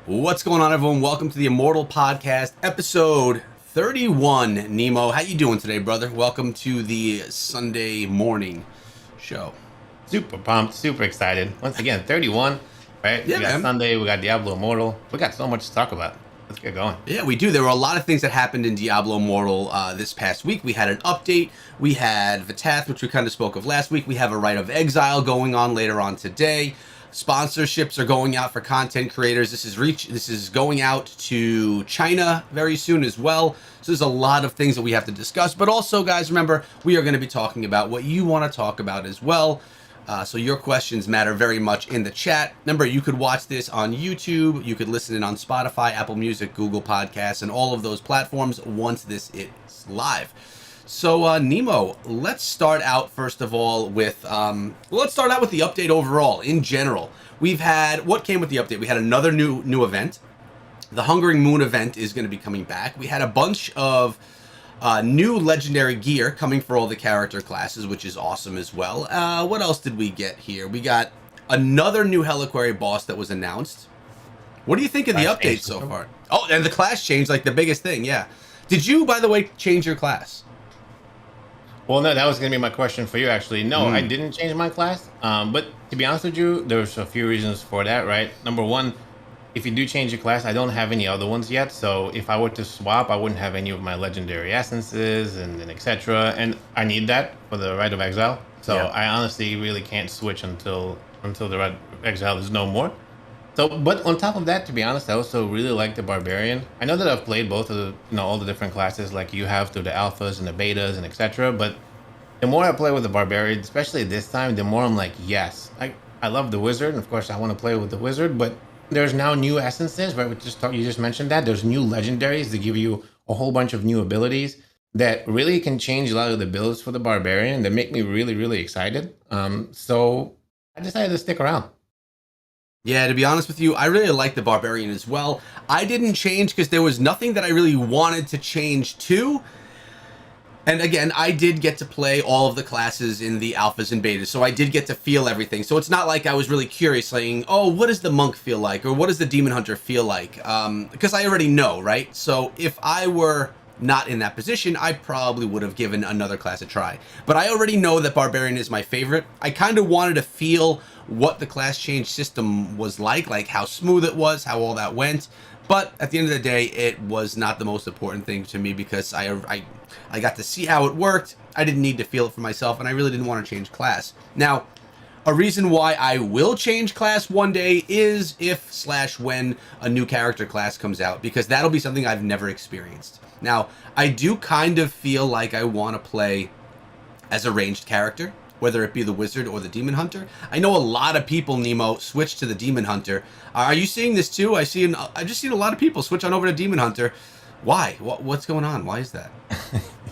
What's going on, everyone? Welcome to the Immortal Podcast, episode 31. Nemo, how you doing today, brother? Welcome to the Sunday morning show. Super pumped, super excited. Once again, 31, right? Yeah, We got man. Sunday, we got Diablo Immortal. We got so much to talk about. Let's get going. Yeah, we do. There were a lot of things that happened in Diablo Immortal this past week. We had an update. We had Vitath, which we kind of spoke of last week. We have a Rite of Exile going on later on today. Sponsorships are going out for content creators. This is going out to China very soon as well. So there's a lot of things that we have to discuss. But also, guys, remember, we are going to be talking about what you want to talk about as well. So your questions matter very much in the chat. Remember, you could watch this on YouTube. You could listen in on Spotify, Apple Music, Google Podcasts, and all of those platforms once this is live. So, Nemo, let's start out first of all with the update overall in general. We've had what came with the update. We had another new event. The Hungering Moon event is going to be coming back. We had a bunch of new legendary gear coming for all the character classes, which is awesome as well. What else did we get here? We got another new Heli-query boss that was announced. What do you think of the update so far? Oh, and the class change, like the biggest thing, yeah. Did you, by the way, change your class? Well, no, that was going to be my question for you, actually. No, I didn't change my class. But to be honest with you, there's a few reasons for that, right? Number one, if you do change your class, I don't have any other ones yet. So if I were to swap, I wouldn't have any of my legendary essences and etc. And I need that for the Rite of Exile. So Yeah. I honestly really can't switch until the Rite of Exile is no more. So, but on top of that, to be honest, I also really like the Barbarian. I know that I've played both of the, all the different classes like you have through the alphas and the betas and etc. But the more I play with the Barbarian, especially this time, the more I'm like, yes, I love the Wizard. And of course, I want to play with the Wizard, but there's now new essences, right? You just mentioned that. There's new legendaries that give you a whole bunch of new abilities that really can change a lot of the builds for the Barbarian that make me really, really excited. So I decided to stick around. Yeah, to be honest with you, I really like the Barbarian as well. I didn't change because there was nothing that I really wanted to change to. And again, I did get to play all of the classes in the alphas and betas, so I did get to feel everything. So it's not like I was really curious, saying, oh, what does the monk feel like? Or what does the demon hunter feel like? Because I already know, right? So if I were not in that position, I probably would have given another class a try. But I already know that Barbarian is my favorite. I kind of wanted to feel what the class change system was like how smooth it was, how all that went. But at the end of the day, it was not the most important thing to me because I got to see how it worked. I didn't need to feel it for myself, and I really didn't want to change class. Now, a reason why I will change class one day is if/when a new character class comes out, because that'll be something I've never experienced. Now, I do kind of feel like I want to play as a ranged character, whether it be the Wizard or the Demon Hunter. I know a lot of people, Nemo, switch to the Demon Hunter. Are you seeing this too? I've just seen a lot of people switch on over to Demon Hunter. Why? What's going on? Why is that?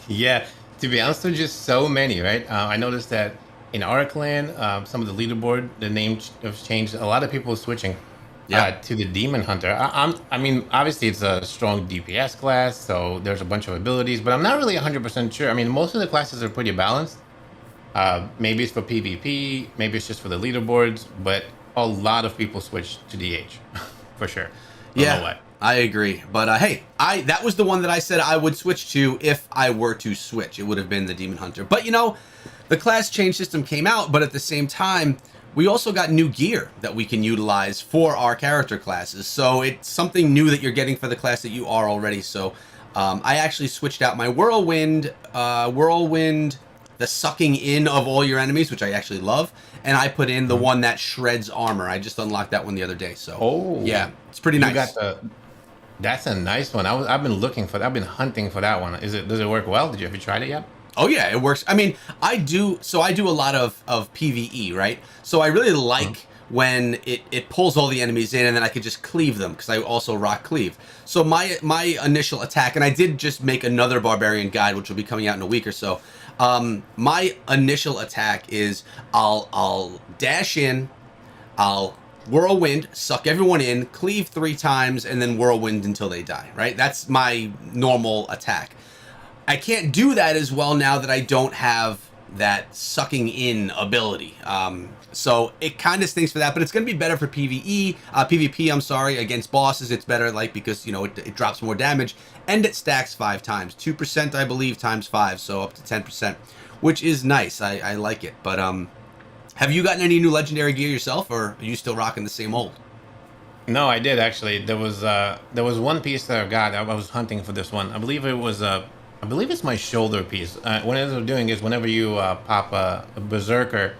Yeah, to be honest, there's just so many, right? I noticed that in our clan, some of the leaderboard, the name has changed. A lot of people are switching to the Demon Hunter. I mean, obviously it's a strong DPS class, so there's a bunch of abilities, but I'm not really 100% sure. I mean, most of the classes are pretty balanced. Maybe it's for PvP, maybe it's just for the leaderboards, but a lot of people switch to DH, for sure. Don't know why. I agree. But hey, that was the one that I said I would switch to if I were to switch. It would have been the Demon Hunter. But the class change system came out, but at the same time, we also got new gear that we can utilize for our character classes. So it's something new that you're getting for the class that you are already. So I actually switched out my Whirlwind, the sucking in of all your enemies, which I actually love, and I put in the one that shreds armor. I just unlocked that one the other day. So yeah, it's pretty nice. That's a nice one. I've been looking for that. I've been hunting for that one. Does it work well? Have you tried it yet? Oh yeah, it works. I mean, I do a lot of PvE, right? So I really like when it pulls all the enemies in, and then I could just cleave them, because I also rock cleave. So my initial attack, and I did just make another Barbarian guide, which will be coming out in a week or so. My initial attack is I'll dash in, I'll Whirlwind, suck everyone in, cleave 3 times, and then Whirlwind until they die, right? That's my normal attack. I can't do that as well now that I don't have that sucking in ability. So it kind of stinks for that, but it's going to be better for PvP. I'm sorry, against bosses. It's better, like, because it drops more damage, and it stacks 5 times, 2% I believe times 5, so up to 10%, which is nice. I like it. But have you gotten any new legendary gear yourself, or are you still rocking the same old? No, I did actually. There was one piece that I got. I was hunting for this one. I believe it was I believe it's my shoulder piece. What it ends up doing is whenever you pop a berserker,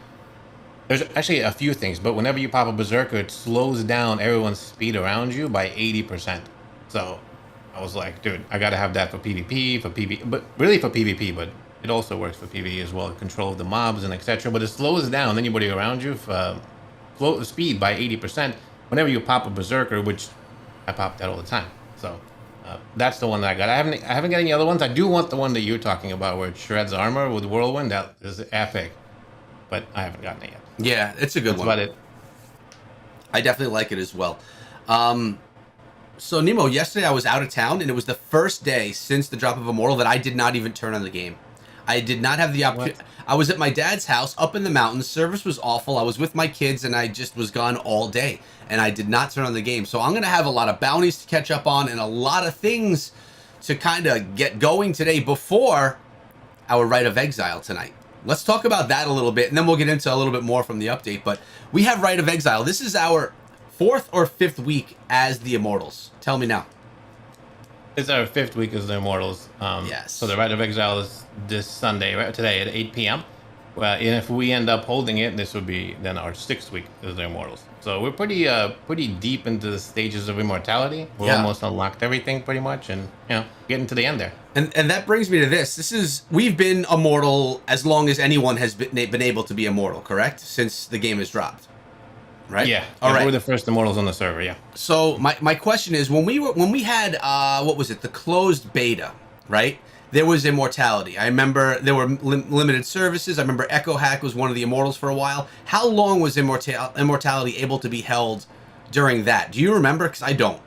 there's actually a few things, but whenever you pop a berserker, it slows down everyone's speed around you by 80%. So I was like, dude, I gotta have that for PvP, for PvP, but really for PvP, but it also works for PvE as well. Control of the mobs and etc. But it slows down anybody around you for slow speed by 80% whenever you pop a berserker, which I pop that all the time. So that's the one that I got. I haven't got any other ones. I do want the one that you're talking about where it shreds armor with whirlwind. That is epic, but I haven't gotten it yet. Yeah, it's a good That's one. about it. I definitely like it as well. So Nemo, yesterday I was out of town, and it was the first day since the drop of Immortal that I did not even turn on the game. I did not have the opportunity. I was at my dad's house up in the mountains. Service was awful. I was with my kids, and I just was gone all day, and I did not turn on the game. So I'm going to have a lot of bounties to catch up on and a lot of things to kind of get going today before our Rite of Exile tonight. Let's talk about that a little bit, and then we'll get into a little bit more from the update. But we have Rite of Exile. This is our 4th or 5th week as the Immortals. Tell me now. It's our 5th week as the Immortals. Yes. So the Rite of Exile is this Sunday, right today at 8 p.m. And if we end up holding it, this would be then our 6th week as the Immortals. So we're pretty deep into the stages of immortality. We're almost unlocked everything pretty much, and getting to the end there. And that brings me to this. We've been immortal as long as anyone has been able to be immortal, correct? Since the game has dropped. Right? Yeah. All right. We're the first Immortals on the server, yeah. So my question is, when we had what was it, the closed beta, right? There was immortality. I remember there were limited services. I remember Echo Hack was one of the Immortals for a while. How long was immortality able to be held during that? Do you remember? Because I don't.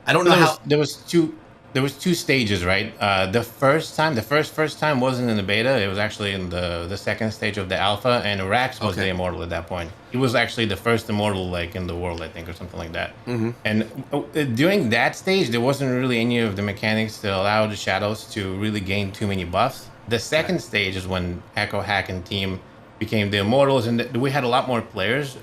I don't know how. There was two stages, right? The first time wasn't in the beta. It was actually in the second stage of the alpha, and Rax was the Immortal at that point. He was actually the first Immortal, like, in the world, I think, or something like that. Mm-hmm. And during that stage, there wasn't really any of the mechanics to allow the Shadows to really gain too many buffs. The second stage is when Echo Hack and team became the Immortals, and we had a lot more players.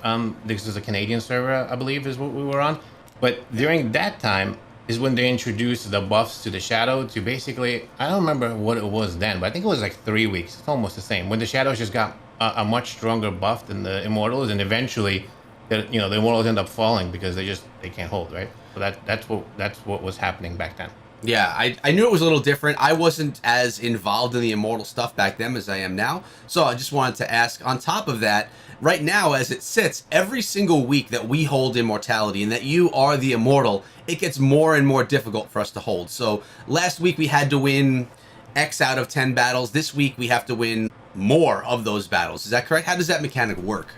This is a Canadian server, I believe, is what we were on. But during that time is when they introduced the buffs to the Shadow to basically, I don't remember what it was then, but I think it was like 3 weeks. It's almost the same. When the Shadows just got a much stronger buff than the Immortals, and eventually, the Immortals end up falling because they can't hold, right? So that's what was happening back then. Yeah, I knew it was a little different. I wasn't as involved in the Immortal stuff back then as I am now. So I just wanted to ask, on top of that, right now as it sits, every single week that we hold immortality and that you are the Immortal, it gets more and more difficult for us to hold. So last week we had to win X out of 10 battles. This week we have to win more of those battles. Is that correct? How does that mechanic work?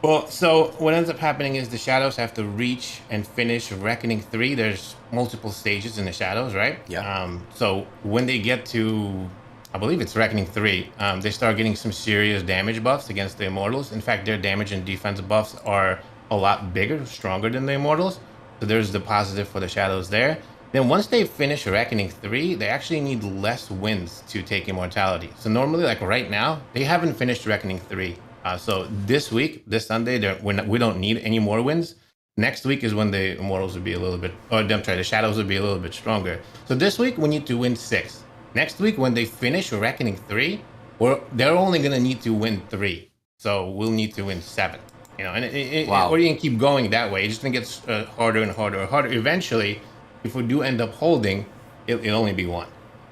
Well, so what ends up happening is the Shadows have to reach and finish Reckoning 3. There's multiple stages in the Shadows, right? Yeah. So when they get to, I believe it's Reckoning 3, they start getting some serious damage buffs against the Immortals. In fact, their damage and defense buffs are a lot bigger, stronger than the Immortals. So there's the positive for the Shadows there. Then once they finish Reckoning 3, they actually need less wins to take Immortality. So normally, like right now, they haven't finished Reckoning 3. So this week, this Sunday, we don't need any more wins. Next week is when the Immortals would be a little bit, the Shadows would be a little bit stronger. So this week, we need to win 6. Next week, when they finish Reckoning 3, they're only going to need to win 3. So we'll need to win 7. Wow. Or you can keep going that way. It's just going to get harder and harder and harder. Eventually, if we do end up holding, it'll only be 1.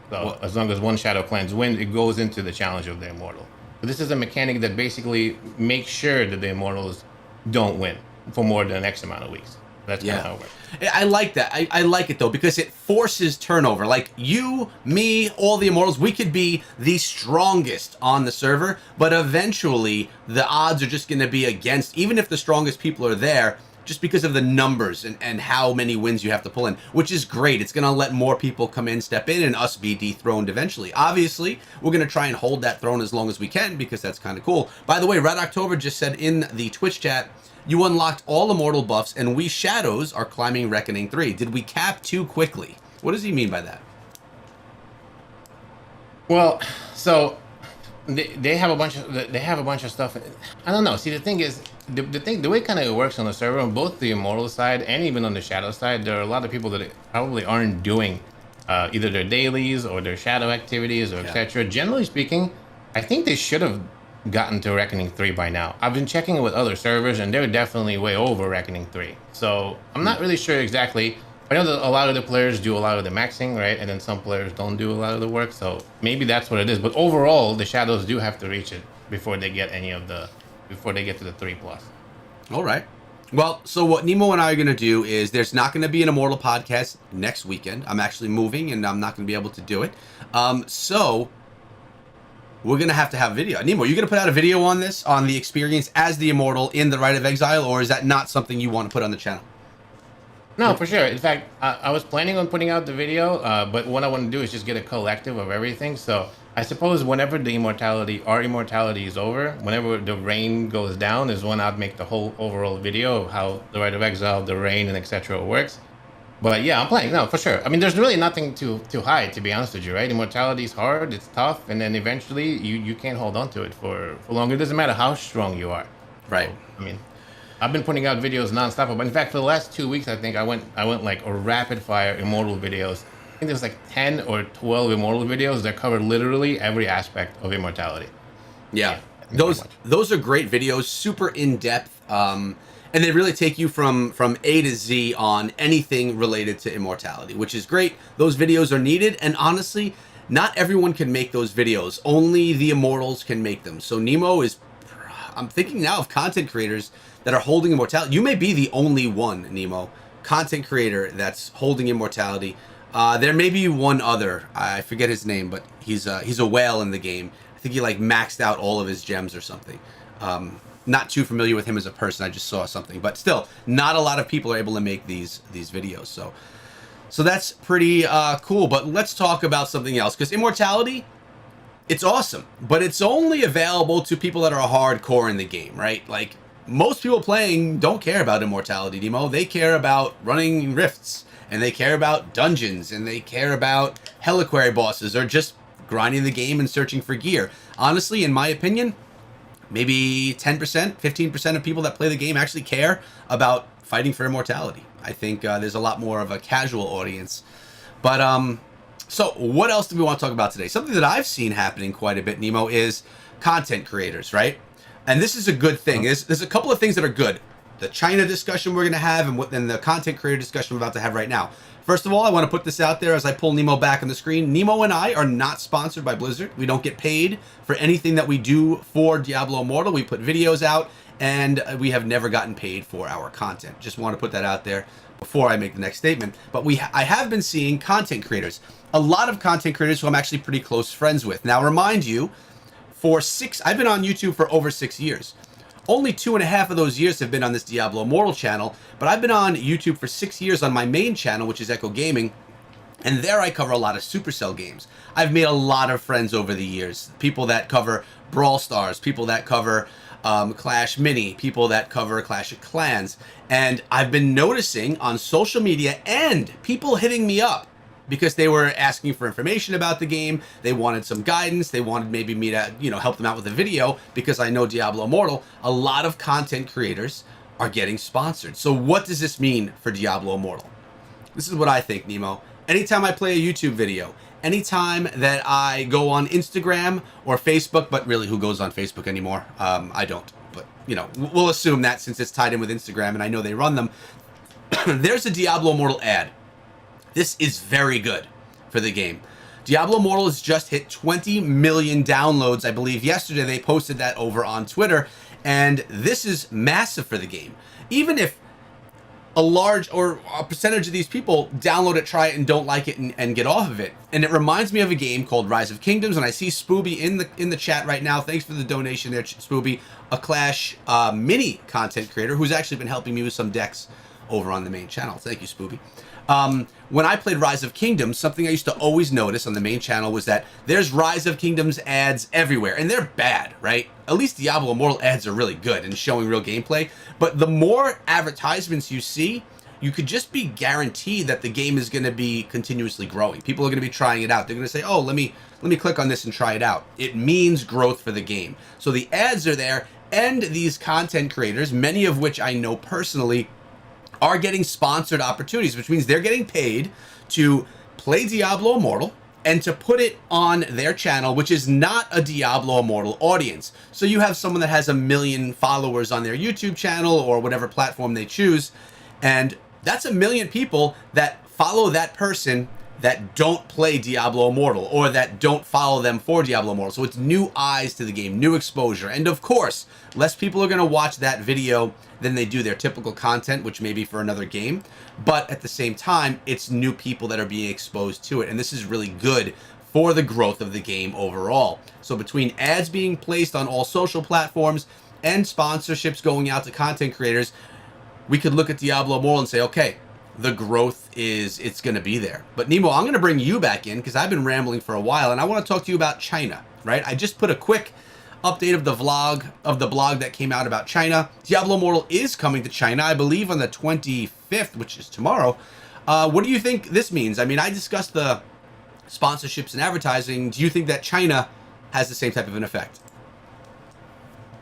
So as long as one Shadow Clan's wins, it goes into the challenge of the Immortal. But this is a mechanic that basically makes sure that the Immortals don't win for more than X amount of weeks. That's kind of how it works. I like that. I like it, though, because it forces turnover. Like, you, me, all the Immortals, we could be the strongest on the server, but eventually the odds are just going to be against, even if the strongest people are there, just because of the numbers and how many wins you have to pull in, which is great. It's going to let more people come in, step in, and us be dethroned eventually. Obviously, we're going to try and hold that throne as long as we can because that's kind of cool. By the way, Red October just said in the Twitch chat, you unlocked all immortal buffs and we shadows are climbing Reckoning 3. Did we cap too quickly? What does he mean by that? Well, so they have a bunch of stuff. I don't know. See, the thing is, the way kind of works on the server, on both the immortal side and even on the shadow side, there are a lot of people that probably aren't doing either their dailies or their shadow activities or etc. Generally speaking, I think they should have gotten to Reckoning 3 by now. I've been checking it with other servers, and they're definitely way over Reckoning 3. So I'm not really sure exactly. I know that a lot of the players do a lot of the maxing, right? And then some players don't do a lot of the work. So maybe that's what it is. But overall, the shadows do have to reach it before they get before they get to the 3+. All right. Well, so what Nemo and I are going to do is there's not going to be an Immortal podcast next weekend. I'm actually moving and I'm not going to be able to do it. So we're going to have video. Nemo, you going to put out a video on this, on the experience as the Immortal in the Rite of Exile, or is that not something you want to put on the channel? No, for sure. In fact, I was planning on putting out the video, but what I want to do is just get a collective of everything. So I suppose whenever our immortality is over, whenever the rain goes down is when I'd make the whole overall video of how the Rite of Exile, the rain, and etc. works. But yeah, I'm playing. No, for sure. I mean, there's really nothing to hide, to be honest with you, right? Immortality is hard, it's tough, and then eventually you can't hold on to it for long. It doesn't matter how strong you are. Right. So, I mean, I've been putting out videos nonstop, but in fact, for the last 2 weeks, I think I went like a rapid fire Immortal videos. I think there's like 10 or 12 Immortal videos that cover literally every aspect of immortality. Yeah, those are great videos, super in depth, and they really take you from A to Z on anything related to immortality, which is great. Those videos are needed, and honestly, not everyone can make those videos. Only the Immortals can make them. So Nemo is, I'm thinking now of content creators that are holding immortality. You may be the only one, Nemo, content creator that's holding immortality. There may be one other. I forget his name, but he's a whale in the game. I think he like maxed out all of his gems or something. Not too familiar with him as a person. I just saw something, but still, not a lot of people are able to make these videos. So that's pretty cool. But let's talk about something else, because immortality, it's awesome, but it's only available to people that are hardcore in the game, right? Like, most people playing don't care about immortality, Nemo. They care about running rifts, and they care about dungeons, and they care about Heli-query bosses, or just grinding the game and searching for gear. Honestly, in my opinion, maybe 10%, 15% of people that play the game actually care about fighting for immortality. I think there's a lot more of a casual audience. But so what else do we want to talk about today? Something that I've seen happening quite a bit, Nemo, is content creators, right? And this is a good thing. There's a couple of things that are good. The China discussion we're going to have, and the content creator discussion we're about to have right now. First of all, I want to put this out there as I pull Nemo back on the screen. Nemo and I are not sponsored by Blizzard. We don't get paid for anything that we do for Diablo Immortal. We put videos out, and we have never gotten paid for our content. Just want to put that out there before I make the next statement. But I have been seeing content creators. A lot of content creators who I'm actually pretty close friends with. Now, remind you, I've been on YouTube for over 6 years. Only 2.5 of those years have been on this Diablo Immortal channel, but I've been on YouTube for 6 years on my main channel, which is Echo Gaming, and there I cover a lot of Supercell games. I've made a lot of friends over the years. People that cover Brawl Stars, people that cover Clash Mini, people that cover Clash of Clans, and I've been noticing on social media and people hitting me up because they were asking for information about the game. They wanted some guidance. They wanted maybe me to, help them out with a video because I know Diablo Immortal. A lot of content creators are getting sponsored. So what does this mean for Diablo Immortal? This is what I think, Nemo. Anytime I play a YouTube video, anytime that I go on Instagram or Facebook, but really, who goes on Facebook anymore? I don't. But, we'll assume that since it's tied in with Instagram and I know they run them. There's a Diablo Immortal ad. This is very good for the game. Diablo Immortal has just hit 20 million downloads. I believe yesterday they posted that over on Twitter, and this is massive for the game. Even if a large or a percentage of these people download it, try it, and don't like it and get off of it. And it reminds me of a game called Rise of Kingdoms. And I see Spooby in the chat right now. Thanks for the donation there, Spooby. A Clash mini content creator who's actually been helping me with some decks over on the main channel. Thank you, Spooby. When I played Rise of Kingdoms, something I used to always notice on the main channel was that there's Rise of Kingdoms ads everywhere, and they're bad, right? At least Diablo Immortal ads are really good and showing real gameplay, but the more advertisements you see, you could just be guaranteed that the game is going to be continuously growing. People are going to be trying it out. They're going to say, oh, let me click on this and try it out. It means growth for the game. So the ads are there, and these content creators, many of which I know personally, are getting sponsored opportunities, which means they're getting paid to play Diablo Immortal and to put it on their channel, which is not a Diablo Immortal audience. So you have someone that has 1 million followers on their YouTube channel or whatever platform they choose, and that's 1 million people that follow that person that don't play Diablo Immortal or that don't follow them for Diablo Immortal. So it's new eyes to the game, new exposure. And of course, less people are going to watch that video than they do their typical content, which may be for another game. But at the same time, it's new people that are being exposed to it. And this is really good for the growth of the game overall. So between ads being placed on all social platforms and sponsorships going out to content creators, we could look at Diablo Immortal and say, okay, the growth it's going to be there. But Nemo, I'm going to bring you back in because I've been rambling for a while, and I want to talk to you about China, right? I just put a quick update of the blog that came out about China. Diablo Immortal is coming to China, I believe, on the 25th, which is tomorrow. What do you think this means? I mean, I discussed the sponsorships and advertising. Do you think that China has the same type of an effect?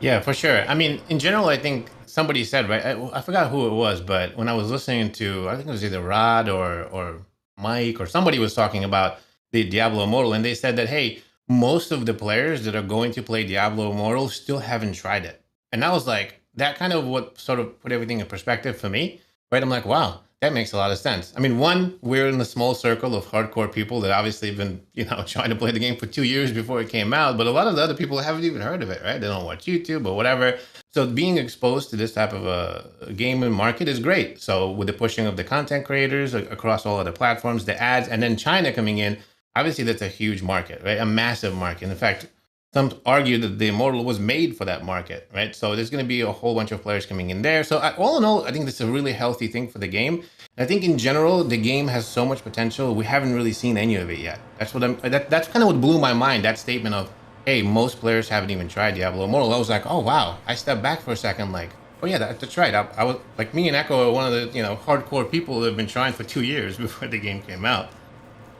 Yeah, for sure. I mean, in general, I think somebody said, right? I forgot who it was, but when I was listening to, I think it was either Rod or Mike or somebody was talking about the Diablo Immortal, and they said that, hey, most of the players that are going to play Diablo Immortal still haven't tried it. And I was like, that kind of what sort of put everything in perspective for me, right? I'm like, wow, that makes a lot of sense. I mean, one, we're in a small circle of hardcore people that obviously have been, trying to play the game for 2 years before it came out, but a lot of the other people haven't even heard of it, right? They don't watch YouTube or whatever. So being exposed to this type of a game and market is great. So with the pushing of the content creators across all other platforms, the ads, and then China coming in, obviously that's a huge market, right? A massive market. In fact, some argue that the Immortal was made for that market, right? So there's going to be a whole bunch of players coming in there. So all in all, I think that's a really healthy thing for the game. And I think in general, the game has so much potential. We haven't really seen any of it yet. That's kind of what blew my mind, that statement of, hey, most players haven't even tried Diablo Immortal. I was like, oh, wow. I stepped back for a second, like, oh, yeah, that's right. I was like, me and Echo are one of the, hardcore people that have been trying for 2 years before the game came out.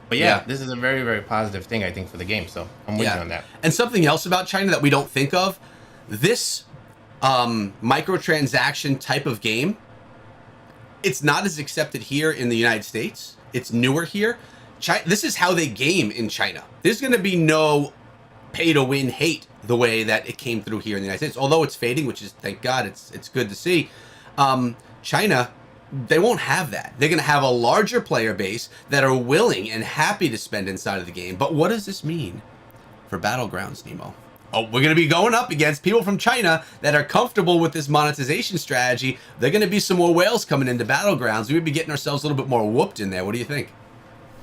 But yeah, this is a very, very positive thing, I think, for the game. So I'm with you on that. And something else about China that we don't think of, this microtransaction type of game, it's not as accepted here in the United States. It's newer here. This is how they game in China. There's going to be no pay-to-win hate the way that it came through here in the United States. Although it's fading, which is, thank God, it's good to see. China, they won't have that. They're going to have a larger player base that are willing and happy to spend inside of the game. But what does this mean for Battlegrounds, Nemo? Oh, we're going to be going up against people from China that are comfortable with this monetization strategy. There are going to be some more whales coming into Battlegrounds. We'd be getting ourselves a little bit more whooped in there. What do you think?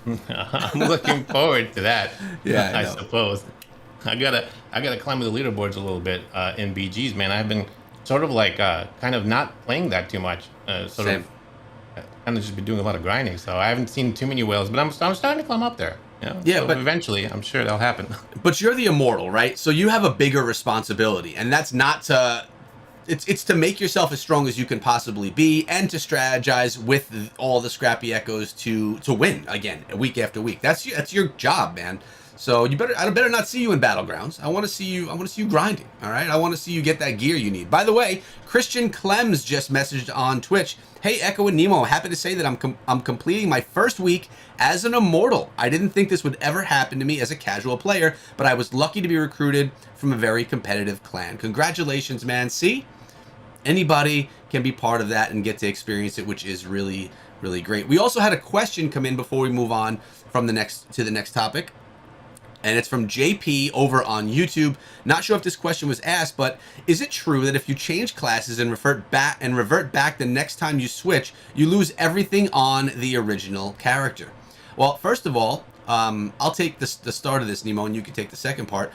I'm looking forward to that. Yeah, I suppose. I gotta climb the leaderboards a little bit in BGs, man. I've been sort of like kind of not playing that too much. Same. Kind of just been doing a lot of grinding, so I haven't seen too many whales, but I'm starting to climb up there. Yeah, so but eventually, I'm sure that'll happen. But you're the Immortal, right? So you have a bigger responsibility, and that's not to. It's to make yourself as strong as you can possibly be, and to strategize with all the scrappy echoes to win again week after week. That's your job, man. So I better not see you in Battlegrounds. I want to see you grinding. All right. I want to see you get that gear you need. By the way, Christian Clems just messaged on Twitch. Hey, Echo and Nemo, happy to say that I'm completing my first week as an Immortal. I didn't think this would ever happen to me as a casual player, but I was lucky to be recruited from a very competitive clan. Congratulations, man. See, anybody can be part of that and get to experience it, which is really, really great. We also had a question come in before we move on from the next topic. And it's from JP over on YouTube. Not sure if this question was asked, but is it true that if you change classes and revert back the next time you switch, you lose everything on the original character? Well, first of all, I'll take the start of this, Nemo, and you can take the second part.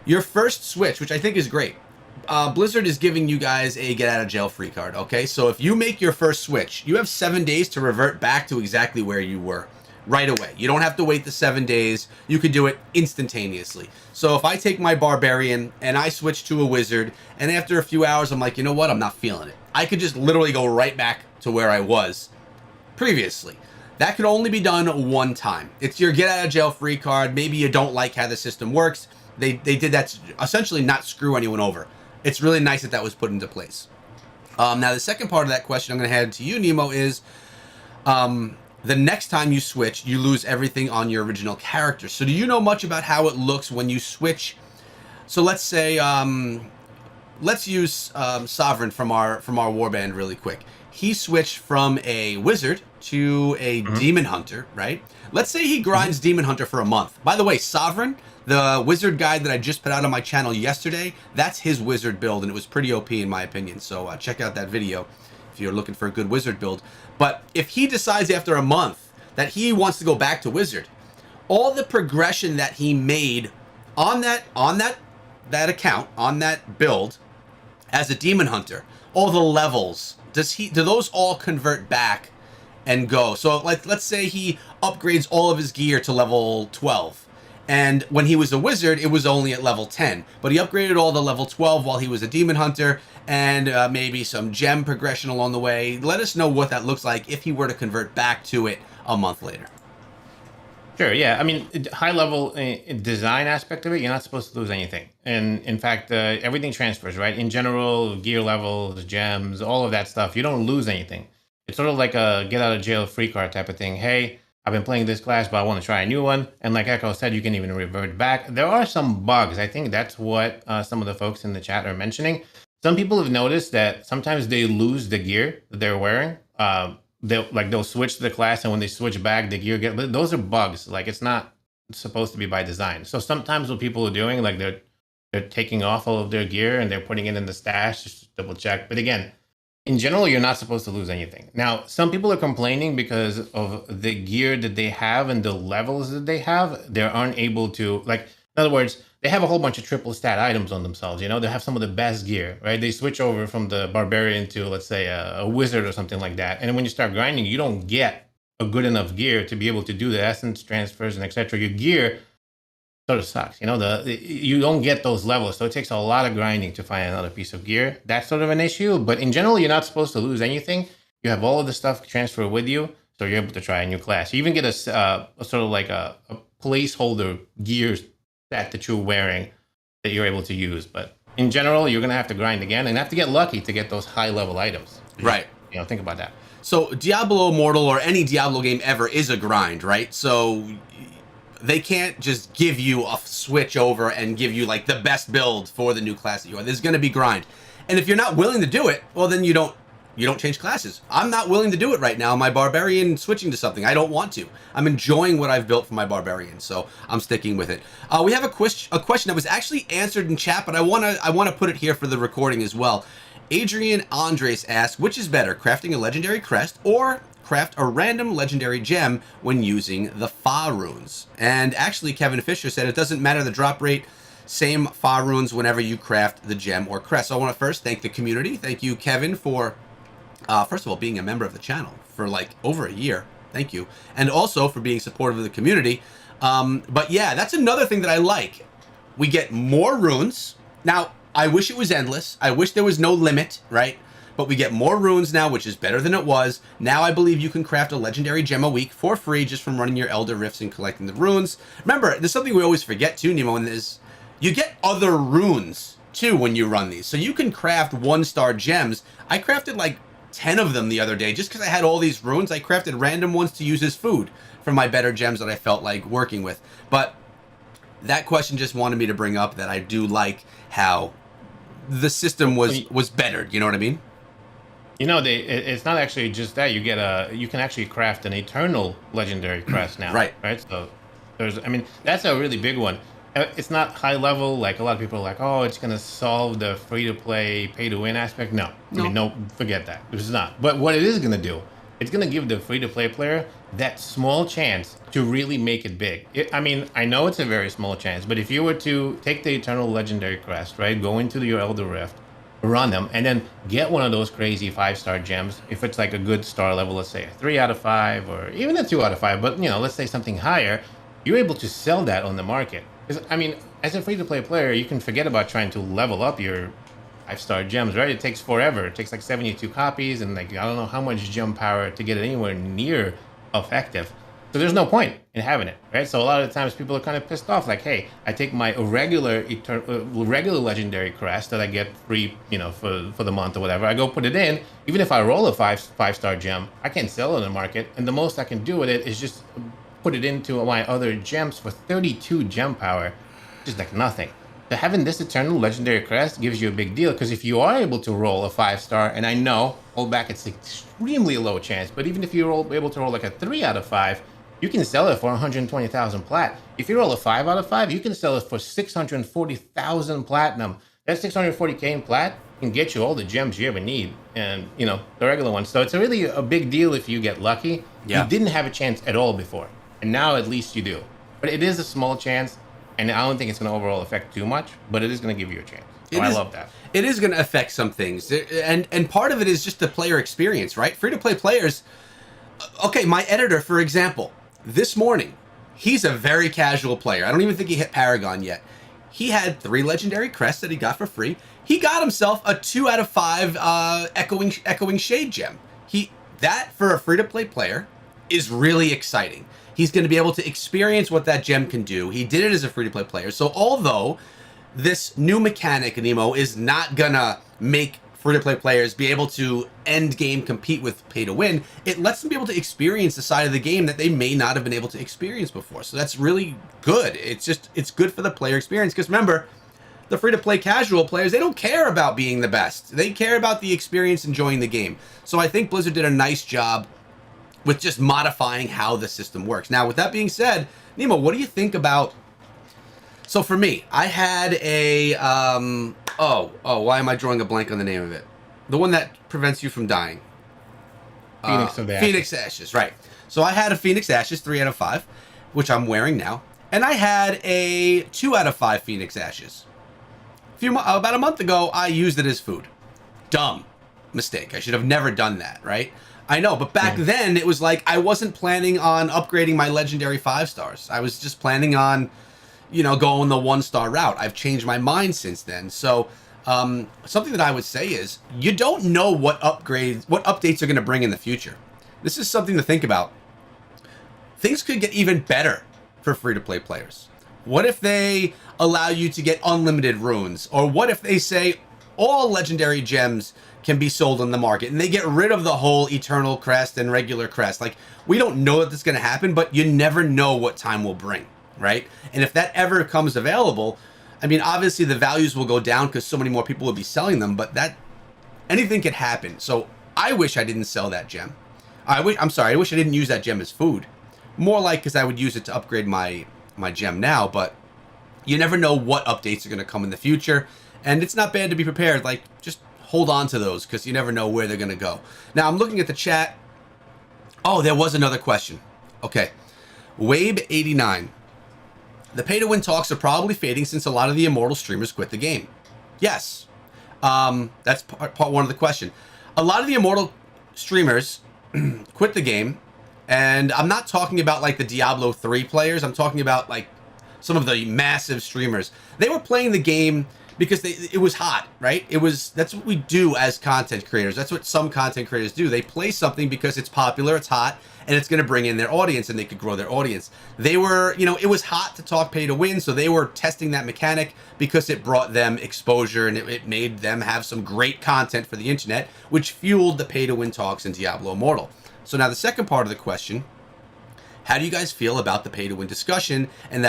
Your first switch, which I think is great. Blizzard is giving you guys a get out of jail free card, okay? So if you make your first switch, you have 7 days to revert back to exactly where you were right away. You don't have to wait the 7 days. You can do it instantaneously. So if I take my barbarian and I switch to a wizard, and after a few hours I'm like, you know what, I'm not feeling it, I could just literally go right back to where I was previously. That could only be done one time. It's your get out of jail free card. Maybe you don't like how the system works. They did that to essentially not screw anyone over. It's really nice that that was put into place. Now the second part of that question I'm going to hand to you, Nemo, is the next time you switch, you lose everything on your original character. So do you know much about how it looks when you switch? So let's say, let's use Sovereign from our warband really quick. He switched from a wizard to a demon hunter, right? Let's say he grinds demon hunter for a month. By the way, Sovereign, the wizard guide that I just put out on my channel yesterday, that's his wizard build, and it was pretty OP in my opinion. So check out that video if you're looking for a good wizard build. But if he decides after a month that he wants to go back to wizard, all the progression that he made on that account, on that build as a demon hunter, all the levels, do those all convert back and go? So like, let's say he upgrades all of his gear to level 12. And when he was a wizard, it was only at level 10. But he upgraded all the level 12 while he was a demon hunter, and maybe some gem progression along the way. Let us know what that looks like if he were to convert back to it a month later. Sure, yeah. I mean, high level design aspect of it, you're not supposed to lose anything. And in fact, everything transfers, right? In general, gear levels, gems, all of that stuff, you don't lose anything. It's sort of like a get out of jail free card type of thing. Hey, I've been playing this class, but I want to try a new one. And like Echo said, you can even revert back. There are some bugs. I think that's what some of the folks in the chat are mentioning. Some people have noticed that sometimes they lose the gear that they're wearing. They'll switch to the class, and when they switch back, the gear those are bugs. Like, it's not supposed to be by design. So sometimes what people are doing, like they're taking off all of their gear and they're putting it in the stash just to double check. But again, in general, you're not supposed to lose anything. Now, some people are complaining because of the gear that they have and the levels that they have. They aren't able to, like, in other words, they have a whole bunch of triple stat items on themselves. You know, they have some of the best gear, right? They switch over from the barbarian to, let's say, a wizard or something like that. And when you start grinding, you don't get a good enough gear to be able to do the essence transfers and etc. Your gear sort of sucks. You know, you don't get those levels, so it takes a lot of grinding to find another piece of gear. That's sort of an issue, but in general, you're not supposed to lose anything. You have all of the stuff transfer with you, so you're able to try a new class. You even get a sort of like a placeholder gear set that you're wearing that you're able to use. But in general, you're going to have to grind again and have to get lucky to get those high level items. Right. You know, think about that. So Diablo Immortal, or any Diablo game ever, is a grind, right? So they can't just give you a switch over and give you like the best build for the new class that you are. There's going to be grind. And if you're not willing to do it, well, then you don't change classes. I'm not willing to do it right now. My barbarian switching to something. I don't want to. I'm enjoying what I've built for my barbarian, so I'm sticking with it. We have a question that was actually answered in chat, but I want to put it here for the recording as well. Adrian Andres asked, which is better, crafting a legendary crest or craft a random legendary gem when using the Fa runes? And actually, Kevin Fisher said it doesn't matter the drop rate, same Fa runes whenever you craft the gem or crest. So I want to first thank the community. Thank you, Kevin, for first of all being a member of the channel for like over a year. Thank you. And also for being supportive of the community. But yeah, that's another thing that I like. We get more runes. Now, I wish it was endless. I wish there was no limit, right? But we get more runes now, which is better than it was. Now I believe you can craft a legendary gem a week for free just from running your Elder Rifts and collecting the runes. Remember, there's something we always forget too, Nemo, and is you get other runes too when you run these. So you can craft 1-star gems. I crafted like 10 of them the other day just because I had all these runes. I crafted random ones to use as food for my better gems that I felt like working with. But that question just wanted me to bring up that I do like how the system was bettered. You know what I mean? You know, it's not actually just that. You can actually craft an eternal legendary crest now. Right. Right. So I mean, that's a really big one. It's not high level. Like a lot of people are like, oh, it's gonna solve the free to play, pay to win aspect. No, I mean, No. no, forget that. It's not. But what it is gonna do, it's gonna give the free to play player that small chance to really make it big. I mean, I know it's a very small chance, but if you were to take the Eternal Legendary Crest, right, go into your Elder Rift, run them, and then get one of those crazy 5-star gems. If it's like a good star level, let's say a 3 out of 5 or even a 2 out of 5, but let's say something higher, you're able to sell that on the market. Because I mean, as a free to play player, you can forget about trying to level up your 5-star gems, right? It takes forever. It takes like 72 copies and like I don't know how much gem power to get it anywhere near effective. So there's no point in having it, right? So a lot of the times people are kind of pissed off, like, hey, I take my regular legendary crest that I get free, for the month or whatever. I go put it in. Even if I roll a five-star gem, I can't sell it on the market, and the most I can do with it is just put it into my other gems for 32 gem power, just like nothing. So having this Eternal Legendary Crest gives you a big deal, because if you are able to roll a 5-star, and I know, hold back, it's extremely low chance, but even if you're able to roll like a 3 out of 5, you can sell it for 120,000 plat. If you roll a 5 out of 5, you can sell it for 640,000 platinum. That 640k in plat can get you all the gems you ever need, and the regular ones. So it's really a big deal if you get lucky. Yeah. You didn't have a chance at all before, and now at least you do. But it is a small chance, and I don't think it's going to overall affect too much, but it is going to give you a chance. So I love that. It is going to affect some things, and part of it is just the player experience, right? Free to play players. Okay, my editor, for example, this morning, he's a very casual player. I don't even think he hit Paragon yet. He had 3 legendary crests that he got for free. He got himself a 2 out of 5 echoing shade gem. That for a free to play player is really exciting. He's going to be able to experience what that gem can do. He did it as a free to play player. So although this new mechanic, Nemo, is not gonna make free-to-play players be able to end game compete with pay to win, it lets them be able to experience the side of the game that they may not have been able to experience before. So that's really good. It's good for the player experience, because remember, the free-to-play casual players, they don't care about being the best. They care about the experience, enjoying the game. So I think Blizzard did a nice job with just modifying how the system works. Now, with that being said, Nemo, what do you think about... So for me, I had a, why am I drawing a blank on the name of it? The one that prevents you from dying. Phoenix of the Phoenix Ashes, right. So I had a Phoenix Ashes 3 out of 5, which I'm wearing now. And I had a 2 out of 5 Phoenix Ashes. About a month ago, I used it as food. Dumb mistake. I should have never done that, right? I know, but back then, it was like I wasn't planning on upgrading my legendary 5-stars. I was just planning on... going the 1-star route. I've changed my mind since then. So something that I would say is you don't know what updates are going to bring in the future. This is something to think about. Things could get even better for free-to-play players. What if they allow you to get unlimited runes? Or what if they say all legendary gems can be sold on the market and they get rid of the whole eternal crest and regular crest? Like, we don't know that this is going to happen, but you never know what time will bring. Right? And if that ever comes available, I mean, obviously the values will go down because so many more people will be selling them, but anything could happen. So I wish I didn't sell that gem. I wish I didn't use that gem as food. More like because I would use it to upgrade my gem now, but you never know what updates are going to come in the future. And it's not bad to be prepared. Like, just hold on to those because you never know where they're going to go. Now, I'm looking at the chat. Oh, there was another question. Okay. Wabe89. The pay-to-win talks are probably fading since a lot of the Immortal streamers quit the game. Yes. That's part one of the question. A lot of the Immortal streamers quit the game, and I'm not talking about like the Diablo 3 players. I'm talking about like some of the massive streamers. They were playing the game because it was hot, right? That's what we do as content creators. That's what some content creators do. They play something because it's popular, it's hot, and it's going to bring in their audience, and they could grow their audience. They were, it was hot to talk pay to win, so they were testing that mechanic because it brought them exposure, and it made them have some great content for the internet, which fueled the pay to win talks in Diablo Immortal. So now the second part of the question: how do you guys feel about the pay-to-win discussion and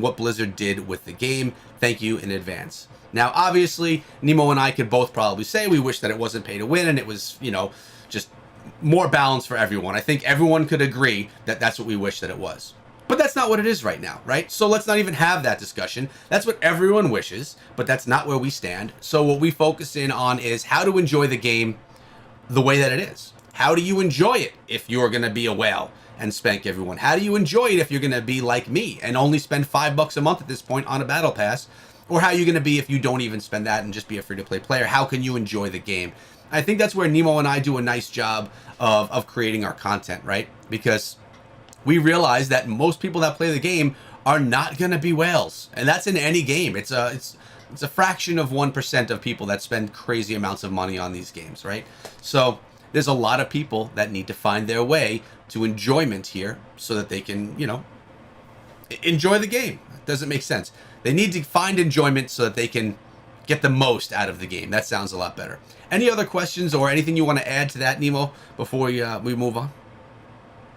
what Blizzard did with the game? Thank you in advance. Now, obviously, Nemo and I could both probably say we wish that it wasn't pay-to-win and it was, just more balance for everyone. I think everyone could agree that that's what we wish that it was. But that's not what it is right now, right? So let's not even have that discussion. That's what everyone wishes, but that's not where we stand. So what we focus in on is how to enjoy the game the way that it is. How do you enjoy it if you're going to be a whale and spank everyone? How do you enjoy it if you're going to be like me and only spend $5 a month at this point on a battle pass? Or how are you going to be if you don't even spend that and just be a free-to-play player? How can you enjoy the game? I think that's where Nemo and I do a nice job of creating our content, right? Because we realize that most people that play the game are not going to be whales. And that's in any game. It's a fraction of 1% of people that spend crazy amounts of money on these games, right? So there's a lot of people that need to find their way to enjoyment here so that they can, enjoy the game. It doesn't make sense. They need to find enjoyment so that they can get the most out of the game. That sounds a lot better. Any other questions or anything you want to add to that, Nemo, before we move on?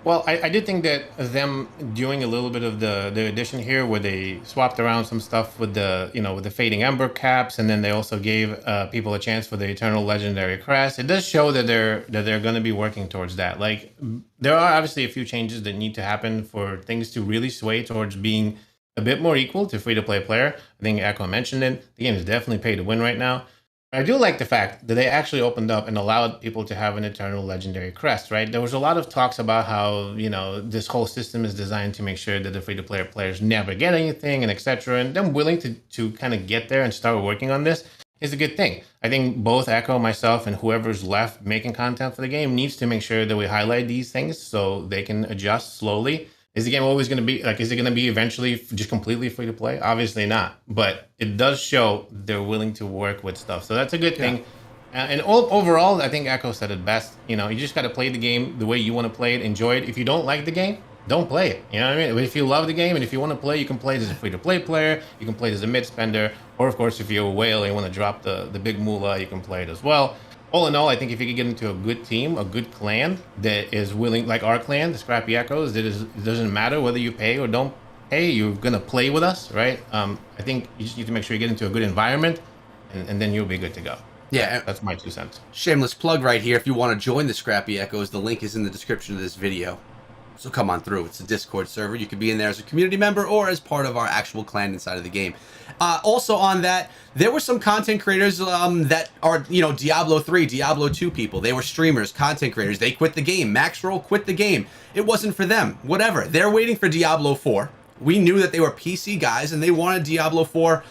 Well, I did think that them doing a little bit of the addition here, where they swapped around some stuff with the fading ember caps, and then they also gave people a chance for the eternal legendary crest. It does show that they're going to be working towards that. Like, there are obviously a few changes that need to happen for things to really sway towards being a bit more equal to free to play player. I think Echo mentioned it. The game is definitely pay to win right now. I do like the fact that they actually opened up and allowed people to have an eternal legendary crest, right? There was a lot of talks about how, this whole system is designed to make sure that the free-to-play players never get anything and etc. And them willing to kind of get there and start working on this is a good thing. I think both Echo, myself, and whoever's left making content for the game needs to make sure that we highlight these things so they can adjust slowly. Is the game always going to be is it going to be eventually just completely free to play? Obviously not, but it does show they're willing to work with stuff. So that's a good thing. And overall, I think Echo said it best. You just got to play the game the way you want to play it, enjoy it. If you don't like the game, don't play it. You know what I mean? But if you love the game and if you want to play, you can play it as a free to play player. You can play it as a mid spender, or of course, if you're a whale and you want to drop the big moolah, you can play it as well. All in all, I think if you could get into a good team, a good clan that is willing, like our clan, the Scrappy Echoes, it doesn't matter whether you pay or don't pay, you're going to play with us, right? I think you just need to make sure you get into a good environment, and then you'll be good to go. Yeah. That's my 2 cents. Shameless plug right here. If you want to join the Scrappy Echoes, the link is in the description of this video. So come on through. It's a Discord server. You could be in there as a community member or as part of our actual clan inside of the game. Also on that, there were some content creators that are, Diablo 3, Diablo 2 people. They were streamers, content creators. They quit the game. Maxroll quit the game. It wasn't for them. Whatever. They're waiting for Diablo 4. We knew that they were PC guys and they wanted Diablo 4,